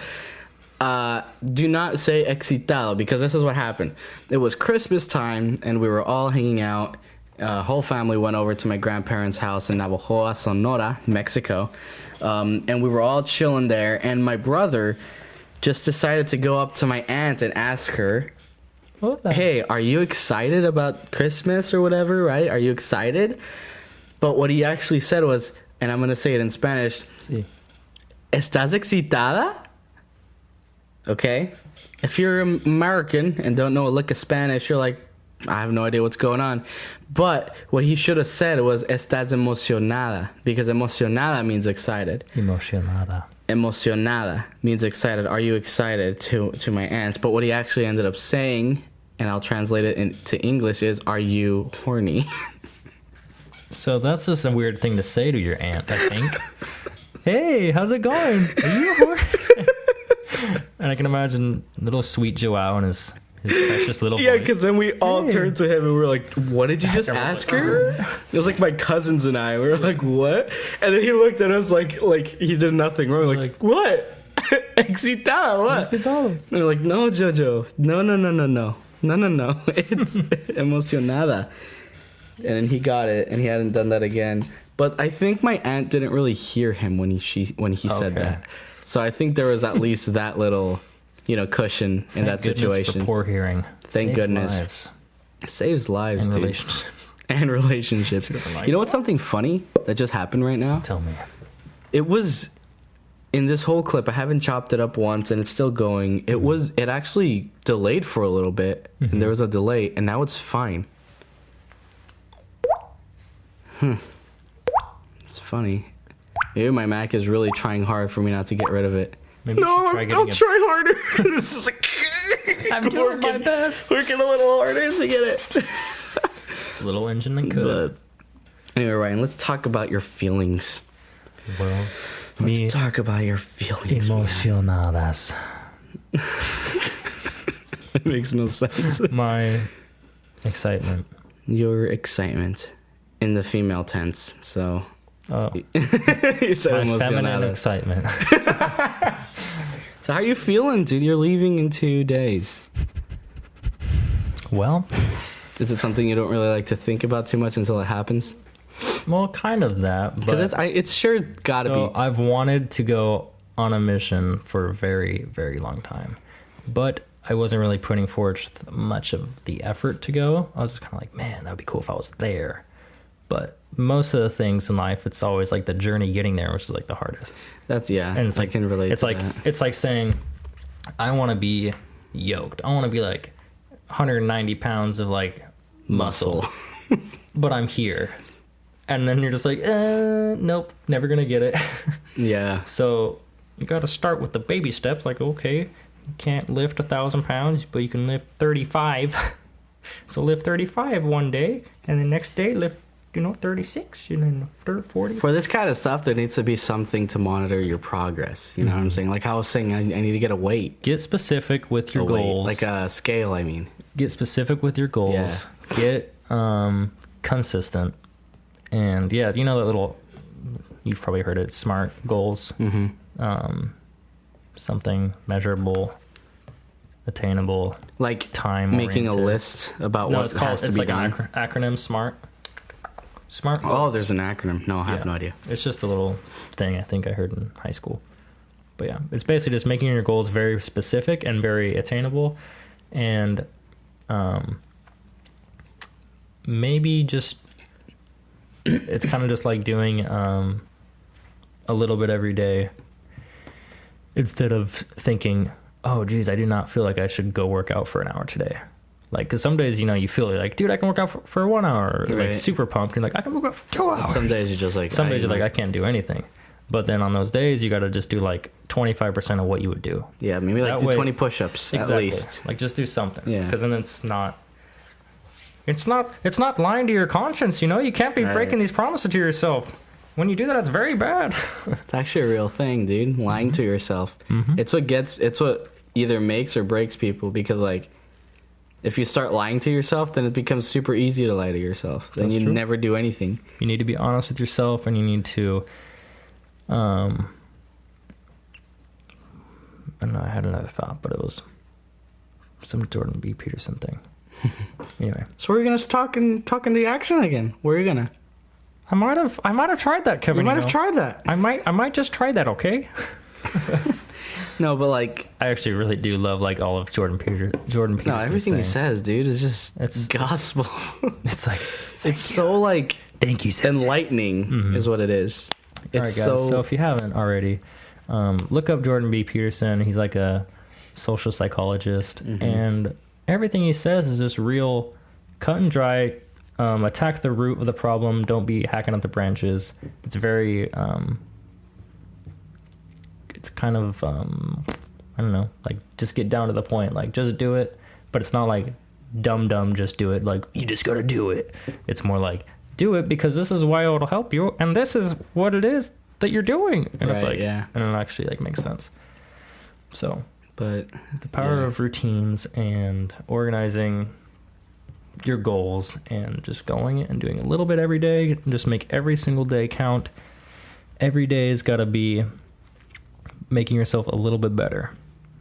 Do not say excitado, because this is what happened. It was Christmas time, and we were all hanging out. Whole family went over to my grandparents' house in Navojoa, Sonora, Mexico, and we were all chilling there. And my brother just decided to go up to my aunt and ask her, "Hey, are you excited about Christmas or whatever? Right? Are you excited?" But what he actually said was, and I'm gonna say it in Spanish: See. "¿Estás excitada?" Okay, if you're American and don't know a lick of Spanish, you're like, I have no idea what's going on. But what he should have said was "estás emocionada," because emocionada means excited. Emocionada. Emocionada means excited. Are you excited to my aunt? But what he actually ended up saying, and I'll translate it into English, is "are you horny?" So that's just a weird thing to say to your aunt, I think. Hey, how's it going? Are you horny? And I can imagine little sweet Joao and his precious little Yeah, voice. because then we all Hey. turned to him and we were like, "What did you just ask her?" It was like my cousins and I. We were like, "What?" And then he looked at us like he did nothing wrong. Like, Like- "What? Excitado? What?" And they're like, "No, Jojo. No. It's emocionada." And then he got it, and he hadn't done that again. But I think my aunt didn't really hear him when he said Okay. that. So I think there was at least that little, cushion in that Thank goodness situation. For poor hearing. Thank Saves goodness. lives Saves lives, and dude. relationships. And relationships. Like- You know what's something funny that just happened right now? Tell me. It was in this whole clip. I haven't chopped it up once, and it's still going. It actually delayed for a little bit, and there was a delay, and now it's fine. It's funny. Maybe my Mac is really trying hard for me not to get rid of it. Maybe you should try getting it. try harder. This is like I'm doing my best. working a little harder to get it. Little engine that could. But anyway, Ryan, let's talk about your feelings. Well, Let's me talk about your feelings. man. emocionadas. It makes no sense. My excitement. Your excitement in the female tense. So Oh, you said my feminine emocionadas. excitement. So how are you feeling, dude? You're leaving in 2 days. Well, Is it something you don't really like to think about too much until it happens? kind of that. Because But it's sure gotta so be. I've wanted to go on a mission for a very, very long time, but I wasn't really putting forth much of the effort to go. I was just kind of like, man, that would be cool if I was there. But most of the things in life, it's always like the journey getting there, which is like the hardest. That's And it's I like, can relate. It's to like that. it's like saying, I want to be yoked. I want to be like 190 pounds of like muscle, but I'm here. And then you're just like, nope, never gonna get it. Yeah. So you got to start with the baby steps. Like, okay, you can't lift 1,000 pounds, but you can lift 35. So lift 35 one day, and the next day lift, 36, and then 40. For this kind of stuff, there needs to be something to monitor your progress. You know what I'm saying? Like how I was saying, I need to get a weight. Get specific with your A weight, goals. like a scale, I mean. Get specific with your goals. Get consistent. And yeah, that little, you've probably heard it, SMART goals. Something measurable, attainable, Like time making a oriented. list about what has to it's be like done. an acronym SMART. SMART. Oh, there's an acronym. No, I have Yeah. no idea. It's just a little thing I think I heard in high school. But yeah, it's basically just making your goals very specific and very attainable, and maybe just it's kind of just like doing a little bit every day instead of thinking, oh geez, I do not feel like I should go work out for an hour today. Like, because some days, you feel like, dude, I can work out for 1 hour. Or, Right. like, super pumped. You're like, I can work out for 2 hours. Some days you're just like... Some days you're like, I can't do anything. But then on those days, you got to just do like 25% of what you would do. Yeah, maybe like That do way- 20 push-ups at least. Like, just do something. Yeah. Because then it's not lying to your conscience, You can't be Right. breaking these promises to yourself. When you do that, it's very bad. It's actually a real thing, dude. Lying to yourself. Mm-hmm. It's what either makes or breaks people, because like if you start lying to yourself, then it becomes super easy to lie to yourself. Then That's you true. never do anything. You need to be honest with yourself, and you need to I don't know, I had another thought, but it was some Jordan B. Peterson thing. Anyway, So we're gonna talking the accent again. Where are you gonna? I might have tried that, Kevin. You might have tried that. I might just try that, okay? No, but like I actually really do love like all of Jordan Peterson's no, everything he thing. says, dude, is just It's- gospel. It's like, It's so like thank you, Sensei. enlightening, is what it is. It's All right, guys. So if you haven't already, look up Jordan B. Peterson. He's like a social psychologist, and everything he says is just real, cut and dry. Attack the root of the problem. Don't be hacking at the branches. It's very, it's kind of, I don't know, like just get down to the point. Like just do it, but it's not like dumb. Just do it. Like you just gotta do it. It's more like do it because this is why it'll help you, and this is what it is that you're doing. And it's Right, like, yeah. and it actually like makes sense. So But the power yeah. of routines and organizing your goals and just going and doing a little bit every day, and just make every single day count. Every day has got to be making yourself a little bit better.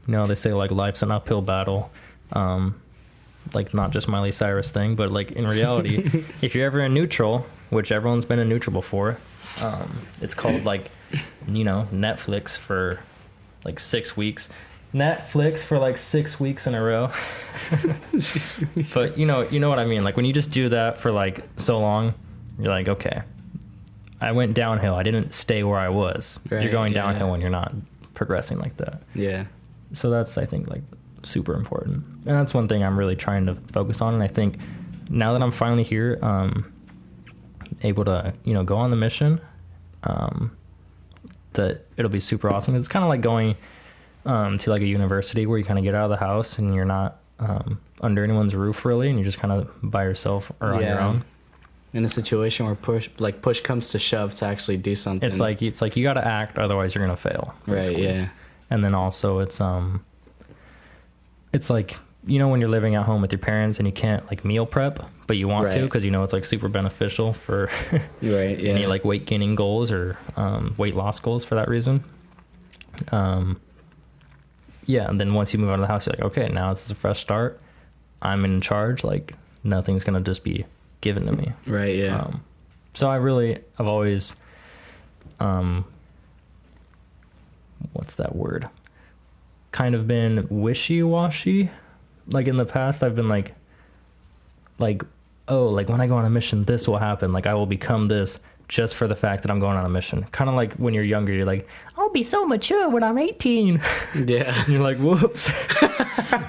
They say like life's an uphill battle. Like not just Miley Cyrus thing, but like in reality, if you're ever in neutral, which everyone's been in neutral before, it's called like, Netflix for like 6 weeks. Netflix for like 6 weeks in a row. But you know what I mean? Like when you just do that for like so long, you're like, okay, I went downhill. I didn't stay where I was. Right, you're going yeah. downhill when you're not progressing like that. yeah. So that's, I think, like super important. And that's one thing I'm really trying to focus on. And I think now that I'm finally here, able to, go on the mission, that it'll be super awesome. It's kind of like going to like a university where you kind of get out of the house and you're not under anyone's roof really, and you're just kind of by yourself or on your Yeah. own. In a situation where push comes to shove to actually do something. It's like you got to act, otherwise you're gonna fail. right, basically. yeah. And then also it's like, when you're living at home with your parents and you can't like meal prep, but you want to Right. because it's like super beneficial for Right, yeah. any like weight gaining goals or weight loss goals for that reason. Yeah, and then once you move out of the house, you're like, okay, now this is a fresh start. I'm in charge. Like nothing's gonna just be given to me. Right, yeah. So I've always, what's that word? Kind of been wishy-washy. Like in the past, I've been like, oh, like when I go on a mission, this will happen. Like I will become this. just for the fact that I'm going on a mission. Kind of like when you're younger, you're like, I'll be so mature when I'm 18. Yeah. And you're like, whoops.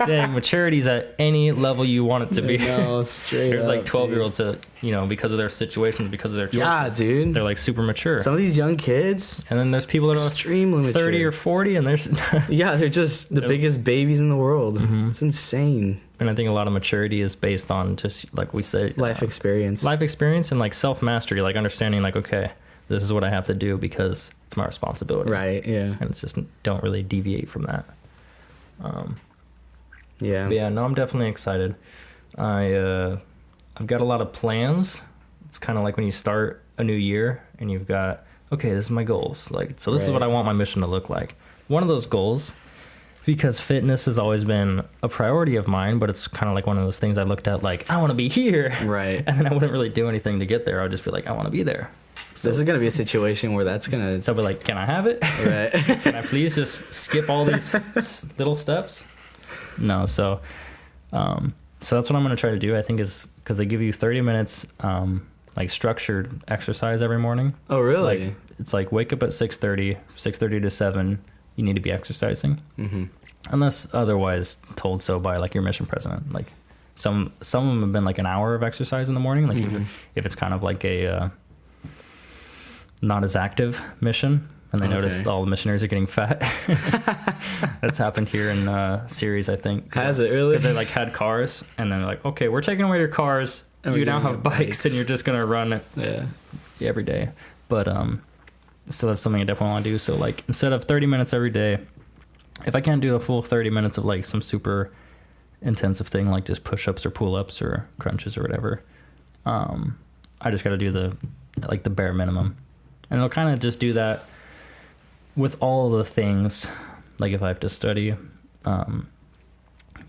Dang, maturity's at any level you want it to be. No, straight There's like up, 12-year-olds that, you know, because of their situations, because of their choices, Yeah, dude. they're like super mature. Some of these young kids, And then there's people that are extremely 30 mature. or 40, and there's Yeah, they're just the biggest babies in the world. It's insane. and I think a lot of maturity is based on just like we said, Life experience. life experience and like self-mastery, like understanding like, okay, this is what I have to do because it's my responsibility. Right, yeah. And it's just don't really deviate from that. Yeah. But yeah, no, I'm definitely excited. I've got a lot of plans. It's kind of like when you start a new year and you've got, okay, this is my goals. Like, so this is Right. what I want my mission to look like. One of those goals, because fitness has always been a priority of mine, but it's kind of like one of those things I looked at like, I want to be here. Right. And then I wouldn't really do anything to get there. I would just be like, I want to be there. This is going to be a situation where that's going to... So I'll be like, can I have it? Right. Can I please just skip all these little steps? No, so that's what I'm going to try to do, I think, is because they give you 30 minutes like structured exercise every morning. Oh, really? Like it's like wake up at 6:30 to 7, you need to be exercising. Mm-hmm. Unless otherwise told so by like your mission president. Like some of them have been like an hour of exercise in the morning, like if it's kind of like a not as active mission. And they noticed all the missionaries are getting fat. That's happened here in series, I think. Has it really? Because they like had cars, and then they're like, okay, we're taking away your cars. And You we're now giving have you bikes, bikes. and you're just gonna run Yeah. every day. But so that's something I definitely want to do. So like instead of 30 minutes every day, if I can't do the full 30 minutes of like some super intensive thing like just push-ups or pull-ups or crunches or whatever, I just got to do the bare minimum, and I'll kind of just do that with all the things. Like if I have to study, I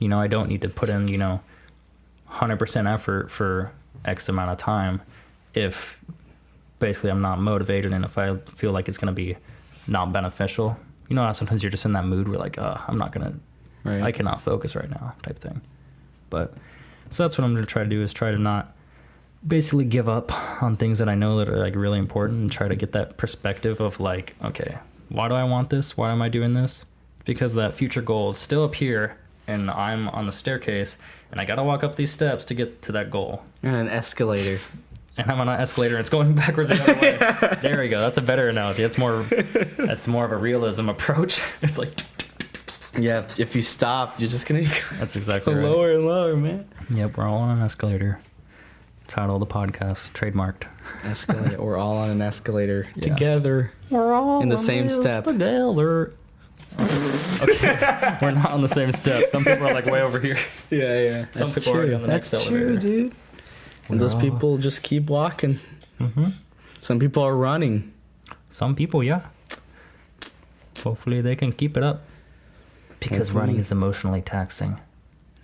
don't need to put in 100% effort for X amount of time if basically I'm not motivated, and if I feel like it's going to be not beneficial. You know how sometimes you're just in that mood where like, I'm not going to, Right. I cannot focus right now type thing. But so that's what I'm going to try to do, is try to not basically give up on things that I know that are like really important, and try to get that perspective of like, okay, why do I want this? Why am I doing this? Because that future goal is still up here, and I'm on the staircase, and I got to walk up these steps to get to that goal. And an escalator. And I'm on an escalator, and it's going backwards the other way. There we go. That's a better analogy. That's more of a realism approach. It's like, Yeah, if you stop, you're just going to that's go exactly right. lower and lower, man. Yep, we're all on an escalator. Title of the podcast, trademarked. Escalator. We're all on an escalator Yeah. together. We're all In the on same this step. together. Okay, we're not on the same step. Some people are like way over here. Yeah, yeah. Some people are already on the That's next true, elevator. dude. And We're those all- people just keep walking. Mm-hmm. Some people are running. Some people, yeah. Hopefully they can keep it up. Because Hopefully. running is emotionally taxing.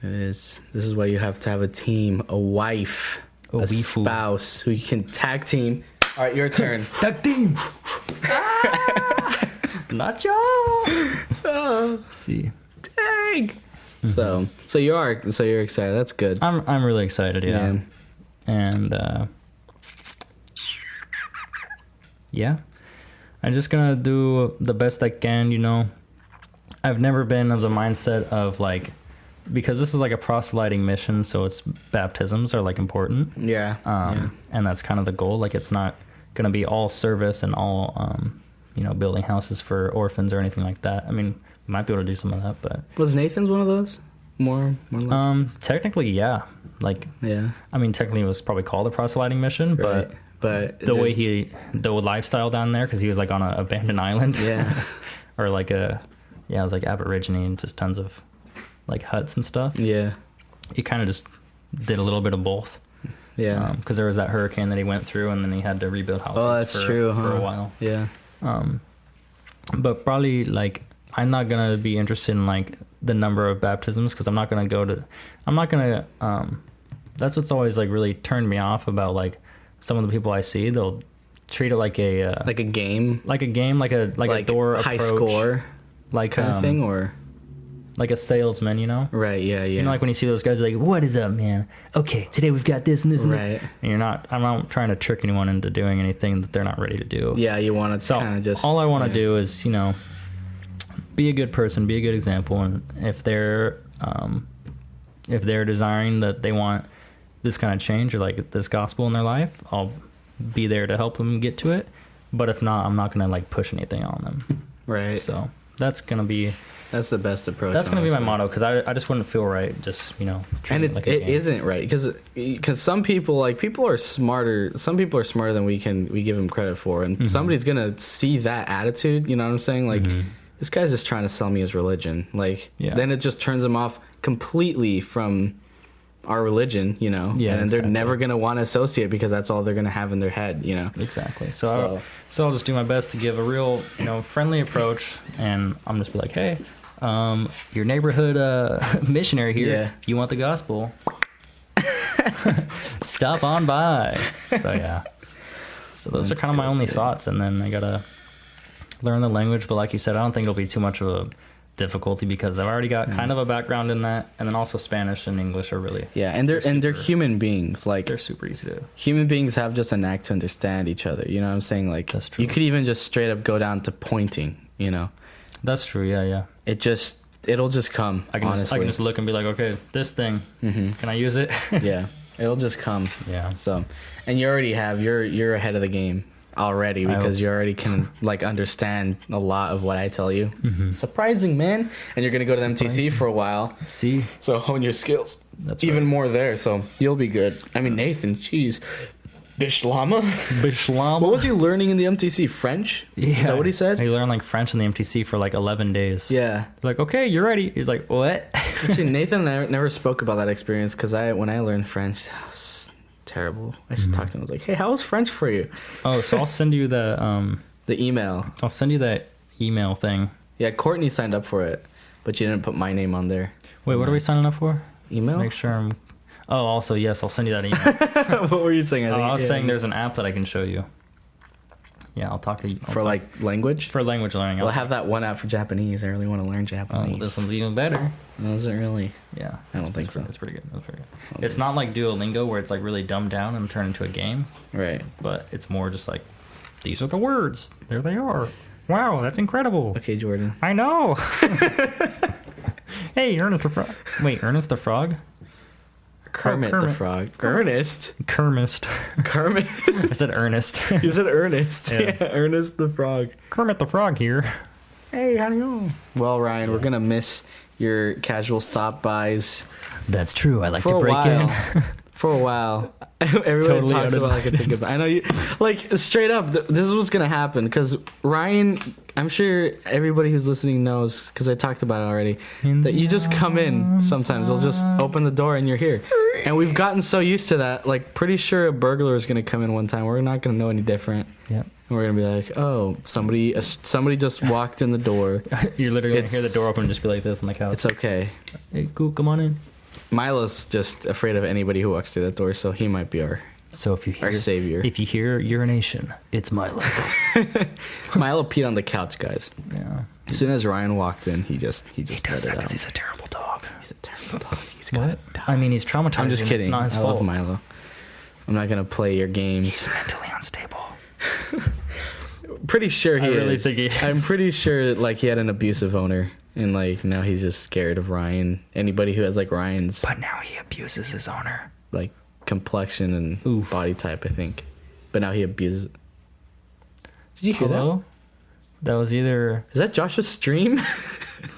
It is. This is why you have to have a team, a wife, A a waifu. spouse who you can tag team. All right, your turn. Tag team! Not y'all! See. Dang. So you're excited. That's good. I'm really excited, yeah. And yeah. I'm just gonna do the best I can, I've never been of the mindset of like, because this is like a proselyting mission, so it's baptisms are like important. Yeah. And that's kind of the goal. Like it's not gonna be all service and all building houses for orphans or anything like that. I mean, we might be able to do some of that, but Was Nathan's one of those? More like, technically, yeah. Like, yeah. I mean, technically it was probably called a proselyting mission, Right. But the way there's- the lifestyle down there, because he was like on an abandoned island. Yeah. Or like it was like Aborigine and just tons of like huts and stuff. Yeah. He kind of just did a little bit of both. Yeah. Because there was that hurricane that he went through, and then he had to rebuild houses Oh, that's for true, a huh? while. Yeah. But probably like I'm not gonna be interested in like the number of baptisms, because I'm not gonna that's what's always like really turned me off about like some of the people I see. They'll treat it like a Like a game. like a door high approach, score like kind of thing, or like a salesman, you know? Right. Yeah. Yeah. You know, like when you see those guys, like, what is up, man? Okay, today we've got this and this and Right. this. And I'm not trying to trick anyone into doing anything that they're not ready to do. Yeah. You want to So kind of just. all I want to do is, you know, be a good person, be a good example. And if they're desiring that they want this kind of change or like this gospel in their life, I'll be there to help them get to it. But if not, I'm not going to like push anything on them. Right. So that's going to be That's the best approach. That's going to be my honestly. motto, because I just wouldn't feel right just, you know, And treating it, like a it game. isn't right because some people like people are smarter. Some people are smarter than we give them credit for, and Mm-hmm. somebody's gonna see that attitude. You know what I'm saying? Like this guy's just trying to sell me his religion. Like Yeah. then it just turns them off completely from our religion. You know, Yeah, and they're exactly. never gonna want to associate because that's all they're gonna have in their head. You know. Exactly. So- So I'll just do my best to give a real, you know, friendly approach, and I'm just be like, hey, your neighborhood missionary here. Yeah. You want the gospel? Stop on by. So yeah. So those are That's kind of my good, only dude. thoughts, and then I gotta learn the language. But like you said, I don't think it'll be too much of a difficulty because I've already got kind of a background in that, and then also Spanish and English are really Yeah, and they're super- human beings. Like they're super easy to. human beings have just a knack to understand each other. You know what I'm saying? Like That's true. you could even just straight up go down to pointing. You know. That's true. Yeah. It'll just come. I can honestly. just look and be like, okay, this thing, hmm can I use it? Yeah, it'll just come. Yeah. So, and you already have. You're ahead of the game already I hope because you so. already can like understand a lot of what I tell you. Mm-hmm. Surprising, man. And you're gonna go to the MTC for a while, See, so hone your skills that's even more there. So you'll be good. I mean, Nathan, jeez, Bishlama. Bishlam. What was he learning in the MTC? French? Yeah. Is that what he said? He learned like French in the MTC for like 11 days. Yeah. Like, okay, you're ready. He's like, what? Actually, Nathan and I never spoke about that experience because when I learned French, that was terrible. I should talk to him. I was like, "Hey, how was French for you?" Oh, so I'll send you the email. I'll send you that email thing. Yeah, Courtney signed up for it, but she didn't put my name on there. Wait, what are we signing up for? Email? Make sure I'm. Oh, also yes, I'll send you that email. What were you saying? I was saying there's an app that I can show you. Yeah, I'll talk to you for like language. for language learning. Well, I have that one app for Japanese. I really want to learn Oh, Japanese. well, this one's even better. Is it really? Yeah, I don't think it's, so. It's pretty good. It's pretty good. It's not like Duolingo where it's like really dumbed down and turned into a game, Right. but it's more just like these are the words. There they are. Wow, that's incredible. Okay, Jordan. I know. Hey, Ernest the Frog. Wait, Ernest the Frog? Kermit the Kermit. Frog. Ernest. Kermit. Kermit. I said Ernest. You said Ernest. Yeah. Yeah, Ernest the Frog. Kermit the Frog here. Hey, how do you go? Well, Ryan, we're gonna miss your casual stop bys That's true. I like for to a break while. in. For a while, everybody Totally talks out of about like it's a goodbye. I know you, like straight up. This is what's gonna happen because Ryan. I'm sure everybody who's listening knows because I talked about it already. That you just come in sometimes. They'll just open the door and you're here. And we've gotten so used to that. Like, pretty sure a burglar is gonna come in one time. We're not gonna know any different. Yep. And we're gonna be like, oh, somebody just walked in the door. You're literally going to hear the It's- door open and just be like this on the couch. It's okay. Hey, cool, come on in. Milo's just afraid of anybody who walks through that door, so he might be our So if you hear savior. if you hear urination, it's Milo. Milo peed on the couch, guys. Yeah. As soon as Ryan walked in, he just let it out. he's a terrible dog. He's a terrible dog. He's What? I mean, he's traumatized. I'm just kidding. It's not his I fault. love Milo. I'm not gonna play your games. Mentally unstable. Pretty sure he I is. really think he is. I'm pretty sure that, like, he had an abusive owner, and like now he's just scared of Ryan. Anybody who has like Ryan's But now he abuses his owner. like complexion and Oof. body type, I think. But now he abuses. Did you hear that? Hello? That was either. Is that Josh's stream?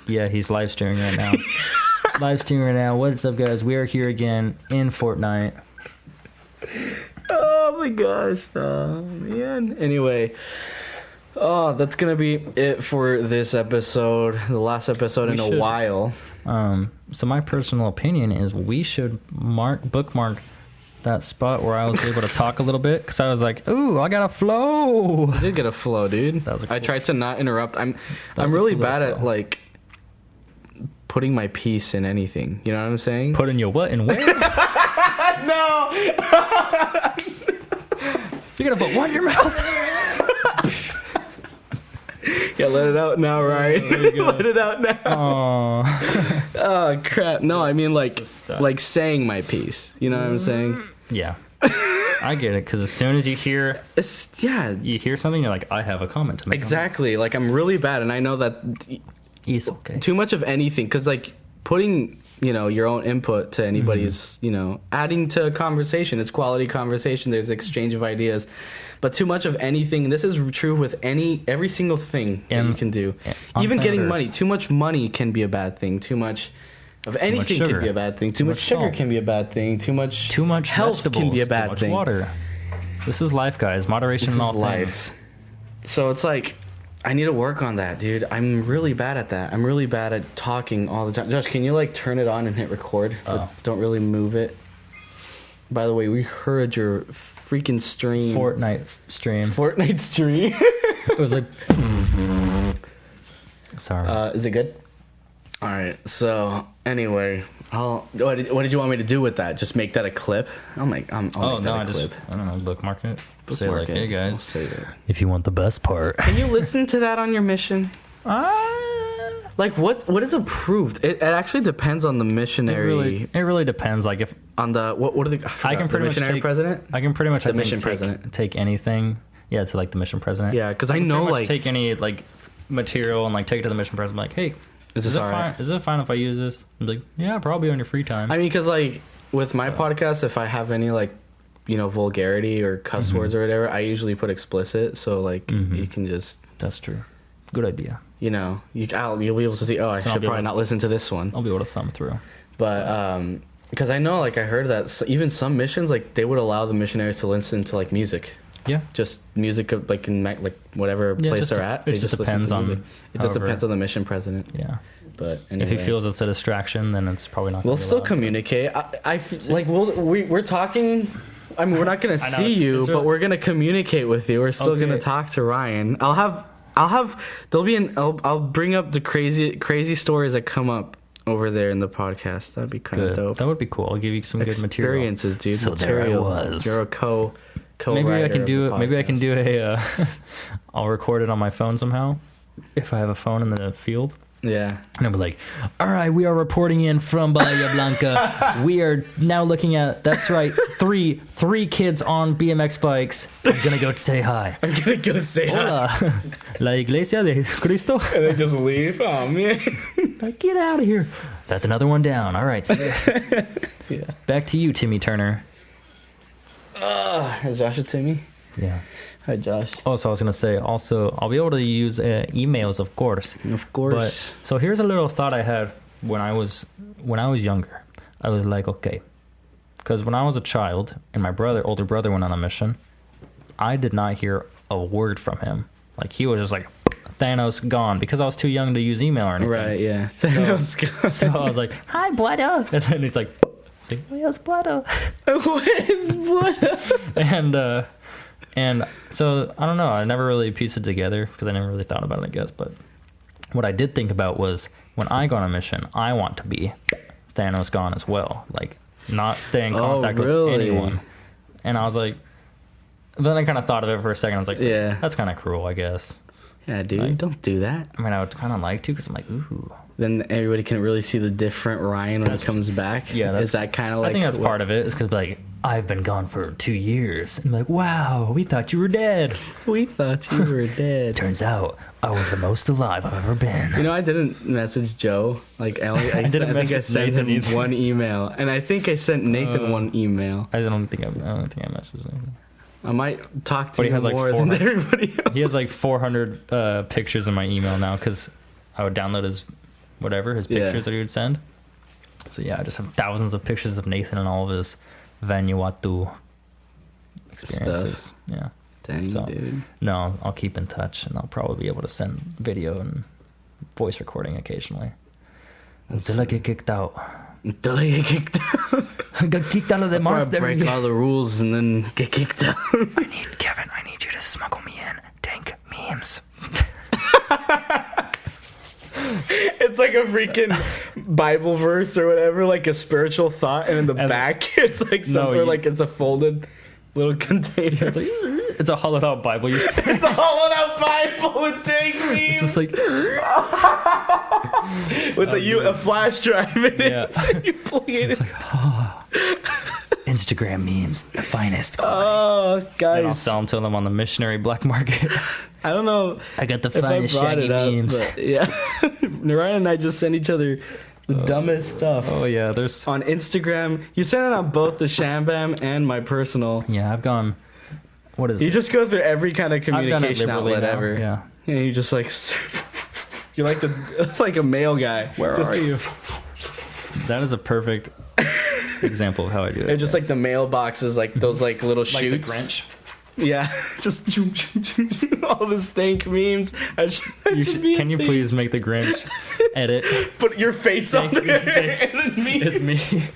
Yeah, he's live streaming right now. Live streaming right now. What's up, guys? We are here again in Fortnite. Oh my gosh. Oh man. Anyway. Oh, that's gonna be it for this episode. The last episode in a should- while. So my personal opinion is we should bookmark that spot where I was able to talk a little bit because I was like, "Ooh, I got a flow." I did get a flow, dude. That was a I cool- tried to not interrupt. I'm was a really cool bad little at flow. like putting my piece in anything. You know what I'm saying? Put in your what and where? No. You're gonna put what in your mouth? Yeah, let it out now, Ryan. there you go. Let it out now. Oh, Oh crap! No, I mean like Just, like saying my piece. You know what I'm saying? yeah. I get it because as soon as you hear something, you're like, I have a comment to make. exactly. Like I'm really bad, and I know that It's okay. too much of anything, because like putting your own input to anybody's adding to a conversation. It's quality conversation. There's exchange of ideas, but too much of anything. This is true with every single thing that you can do. on Even planet getting Earth. money. Too much money can be a bad thing. Too much of anything sugar. can be a bad thing. Too much much sugar salt. can be a bad thing. Too much health vegetables, can be a too bad much thing. water. This is life, guys. Moderation This in is all life. So it's like, I need to work on that, dude. I'm really bad at that. I'm really bad at talking all the time. Josh, can you like turn it on and hit record? But Oh. don't really move it. By the way, we heard your freaking stream. things. Fortnite stream. Fortnite stream. It was like. Sorry. Is it good? All right. So anyway, what did you want me to do with that? Just make that a clip? I'll make that I a clip. I don't know, bookmark it. Say Bookmark like, it. hey I'll guys, say that. if you want the best part. Can you listen to that on your mission? Like what is approved? It actually depends on the missionary. It really depends. Like if On the what are the? I can the pretty much missionary take president. I can pretty much The I think, mission president. take anything. Yeah, to like the mission president. Yeah, because I can know pretty much like take any like material and like take it to the mission president. Like, hey, is this it all fine? right? Is it fine if I use this? I'm like, yeah, probably on your free time. I mean, because like with my podcast, if I have any like vulgarity or cuss words or whatever, I usually put explicit. So like you can just That's true. Good idea. you'll be able to see. Oh, I So I'll should be able probably to- not listen to this one. I'll be able to thumb through. But because I know like I heard that even some missions like they would allow the missionaries to listen to like music. Yeah. Just music of like in like whatever Yeah, place just they're de- at. it They just listen depends to on music. It just however- depends on the mission president. Yeah. But If anyway. he feels it's a distraction, then it's probably not. We'll gonna be still allowed. communicate. Like we're talking. I mean, we're not gonna I know, see you, it's but really- we're gonna communicate with you. We're still Okay. gonna talk to Ryan. There'll be I'll bring up the crazy stories that come up over there in the podcast. That'd be kind of Good. dope. That would be cool. I'll give you some good material. Experiences, dude. So there I material. was. You're a co. Maybe I can of do the it. Maybe I can podcast. do a. I'll record it on my phone somehow, if I have a phone in the field. Yeah. And I'll be like, all right, we are reporting in from Bahia Blanca. We are now looking at, that's right, three kids on BMX bikes. I'm going to go say hi. I'm gonna go say hi. Hola. La Iglesia de Cristo. And they just leave. Oh man. Like, get out of here. That's another one down. All right. So Yeah. back to you, Timmy Turner. Is Josh a Timmy? Yeah. Hi, Josh. Also, I was going to say, I'll be able to use emails, of course. Of course. But so here's a little thought I had when I was younger. I was like, okay, because when I was a child and my older brother went on a mission, I did not hear a word from him. Like he was just like, Thanos gone, because I was too young to use email or anything. Right. Yeah. Thanos. So I was like, hi, Buedo. And then he's like, yes, Buedo. What is what? And so I don't know. I never really pieced it together because I never really thought about it, I guess. But what I did think about was when I go on a mission, I want to be Thanos gone as well, like not stay in contact with anyone. And I was like, then I kind of thought of it for a second. I was like, Yeah. that's kind of cruel, I guess. Yeah, dude, Like- don't do that. I mean, I would kind of like to because I'm like, ooh. Then everybody can really see the different Ryan when he comes back. Yeah, is that kind of like? I think that's part of it. Is because like I've been gone for 2 years. And like, wow, we thought you were dead. We thought you were dead. Turns out I was the most alive I've ever been. You know, I didn't message Joe. Like, I didn't think I message sent Nathan him either. one email, and I think I sent Nathan one email. I don't think I messaged him. I might talk to But he you has, like, more than 400 everybody else. He has like 400 pictures in my email now because I would download his pictures Yeah. that he would send. So yeah, I just have thousands of pictures of Nathan and all of his Vanuatu experiences. Yeah. Dang, So- dude. No, I'll keep in touch and I'll probably be able to send video and voice recording occasionally. Until I get kicked out. Until I get kicked out. I got kicked out of the Before I monster. break all the rules and then get kicked out. Kevin, I need you to smuggle me in dank memes. It's like a freaking Bible verse or whatever, like a spiritual thought, and in the And- back, it's like somewhere you- like it's a folded little container. It's a hollowed out Bible. You stare. It's a hollowed out Bible with dank It's memes just like with a flash drive in it. Yeah. You plug it in. Instagram memes, the finest. Oh, And I'll guys, sell them to them on the missionary black market. I don't know I got the if I finest brought shaggy it up, memes. but yeah, Ryan and I just send each other the dumbest stuff Oh yeah, there's. on Instagram. You send it on both the Shambam and my personal. Yeah, I've gone. What is You it? just go through every kind of I've done it communication liberally outlet now, ever. Yeah. And you just like, you're like it's like a mail guy. Where Just- are you? That is a perfect example of how I do it. It's just like the mailboxes, like those like little like the shoots. Grinch. Yeah, just all the stank memes. Can you please make the Grinch edit? put your face on Thank you, there? thank and me. It's me.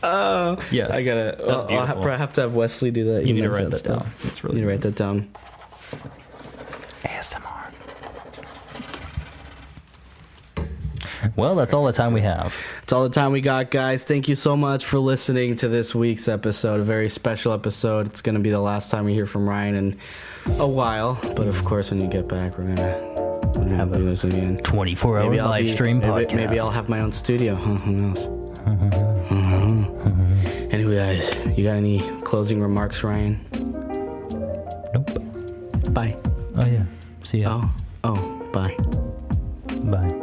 Yes. I gotta. That's I'll beautiful. have to have Wesley do that. You need to knows write that stuff. down. It's You really need to write that down. ASMR. Well, that's all the time we have. That's all the time we got, guys. Thank you so much for listening to this week's episode. A very special episode. It's gonna be the last time we hear from Ryan in a while. But of course, when you get back, we're gonna Have do a this again. 24-hour live stream podcast. Maybe I'll have my own studio. Huh, who knows? Anyway, guys, you got any closing remarks, Ryan? Nope. Bye. Oh yeah. See ya. Oh, bye. Bye.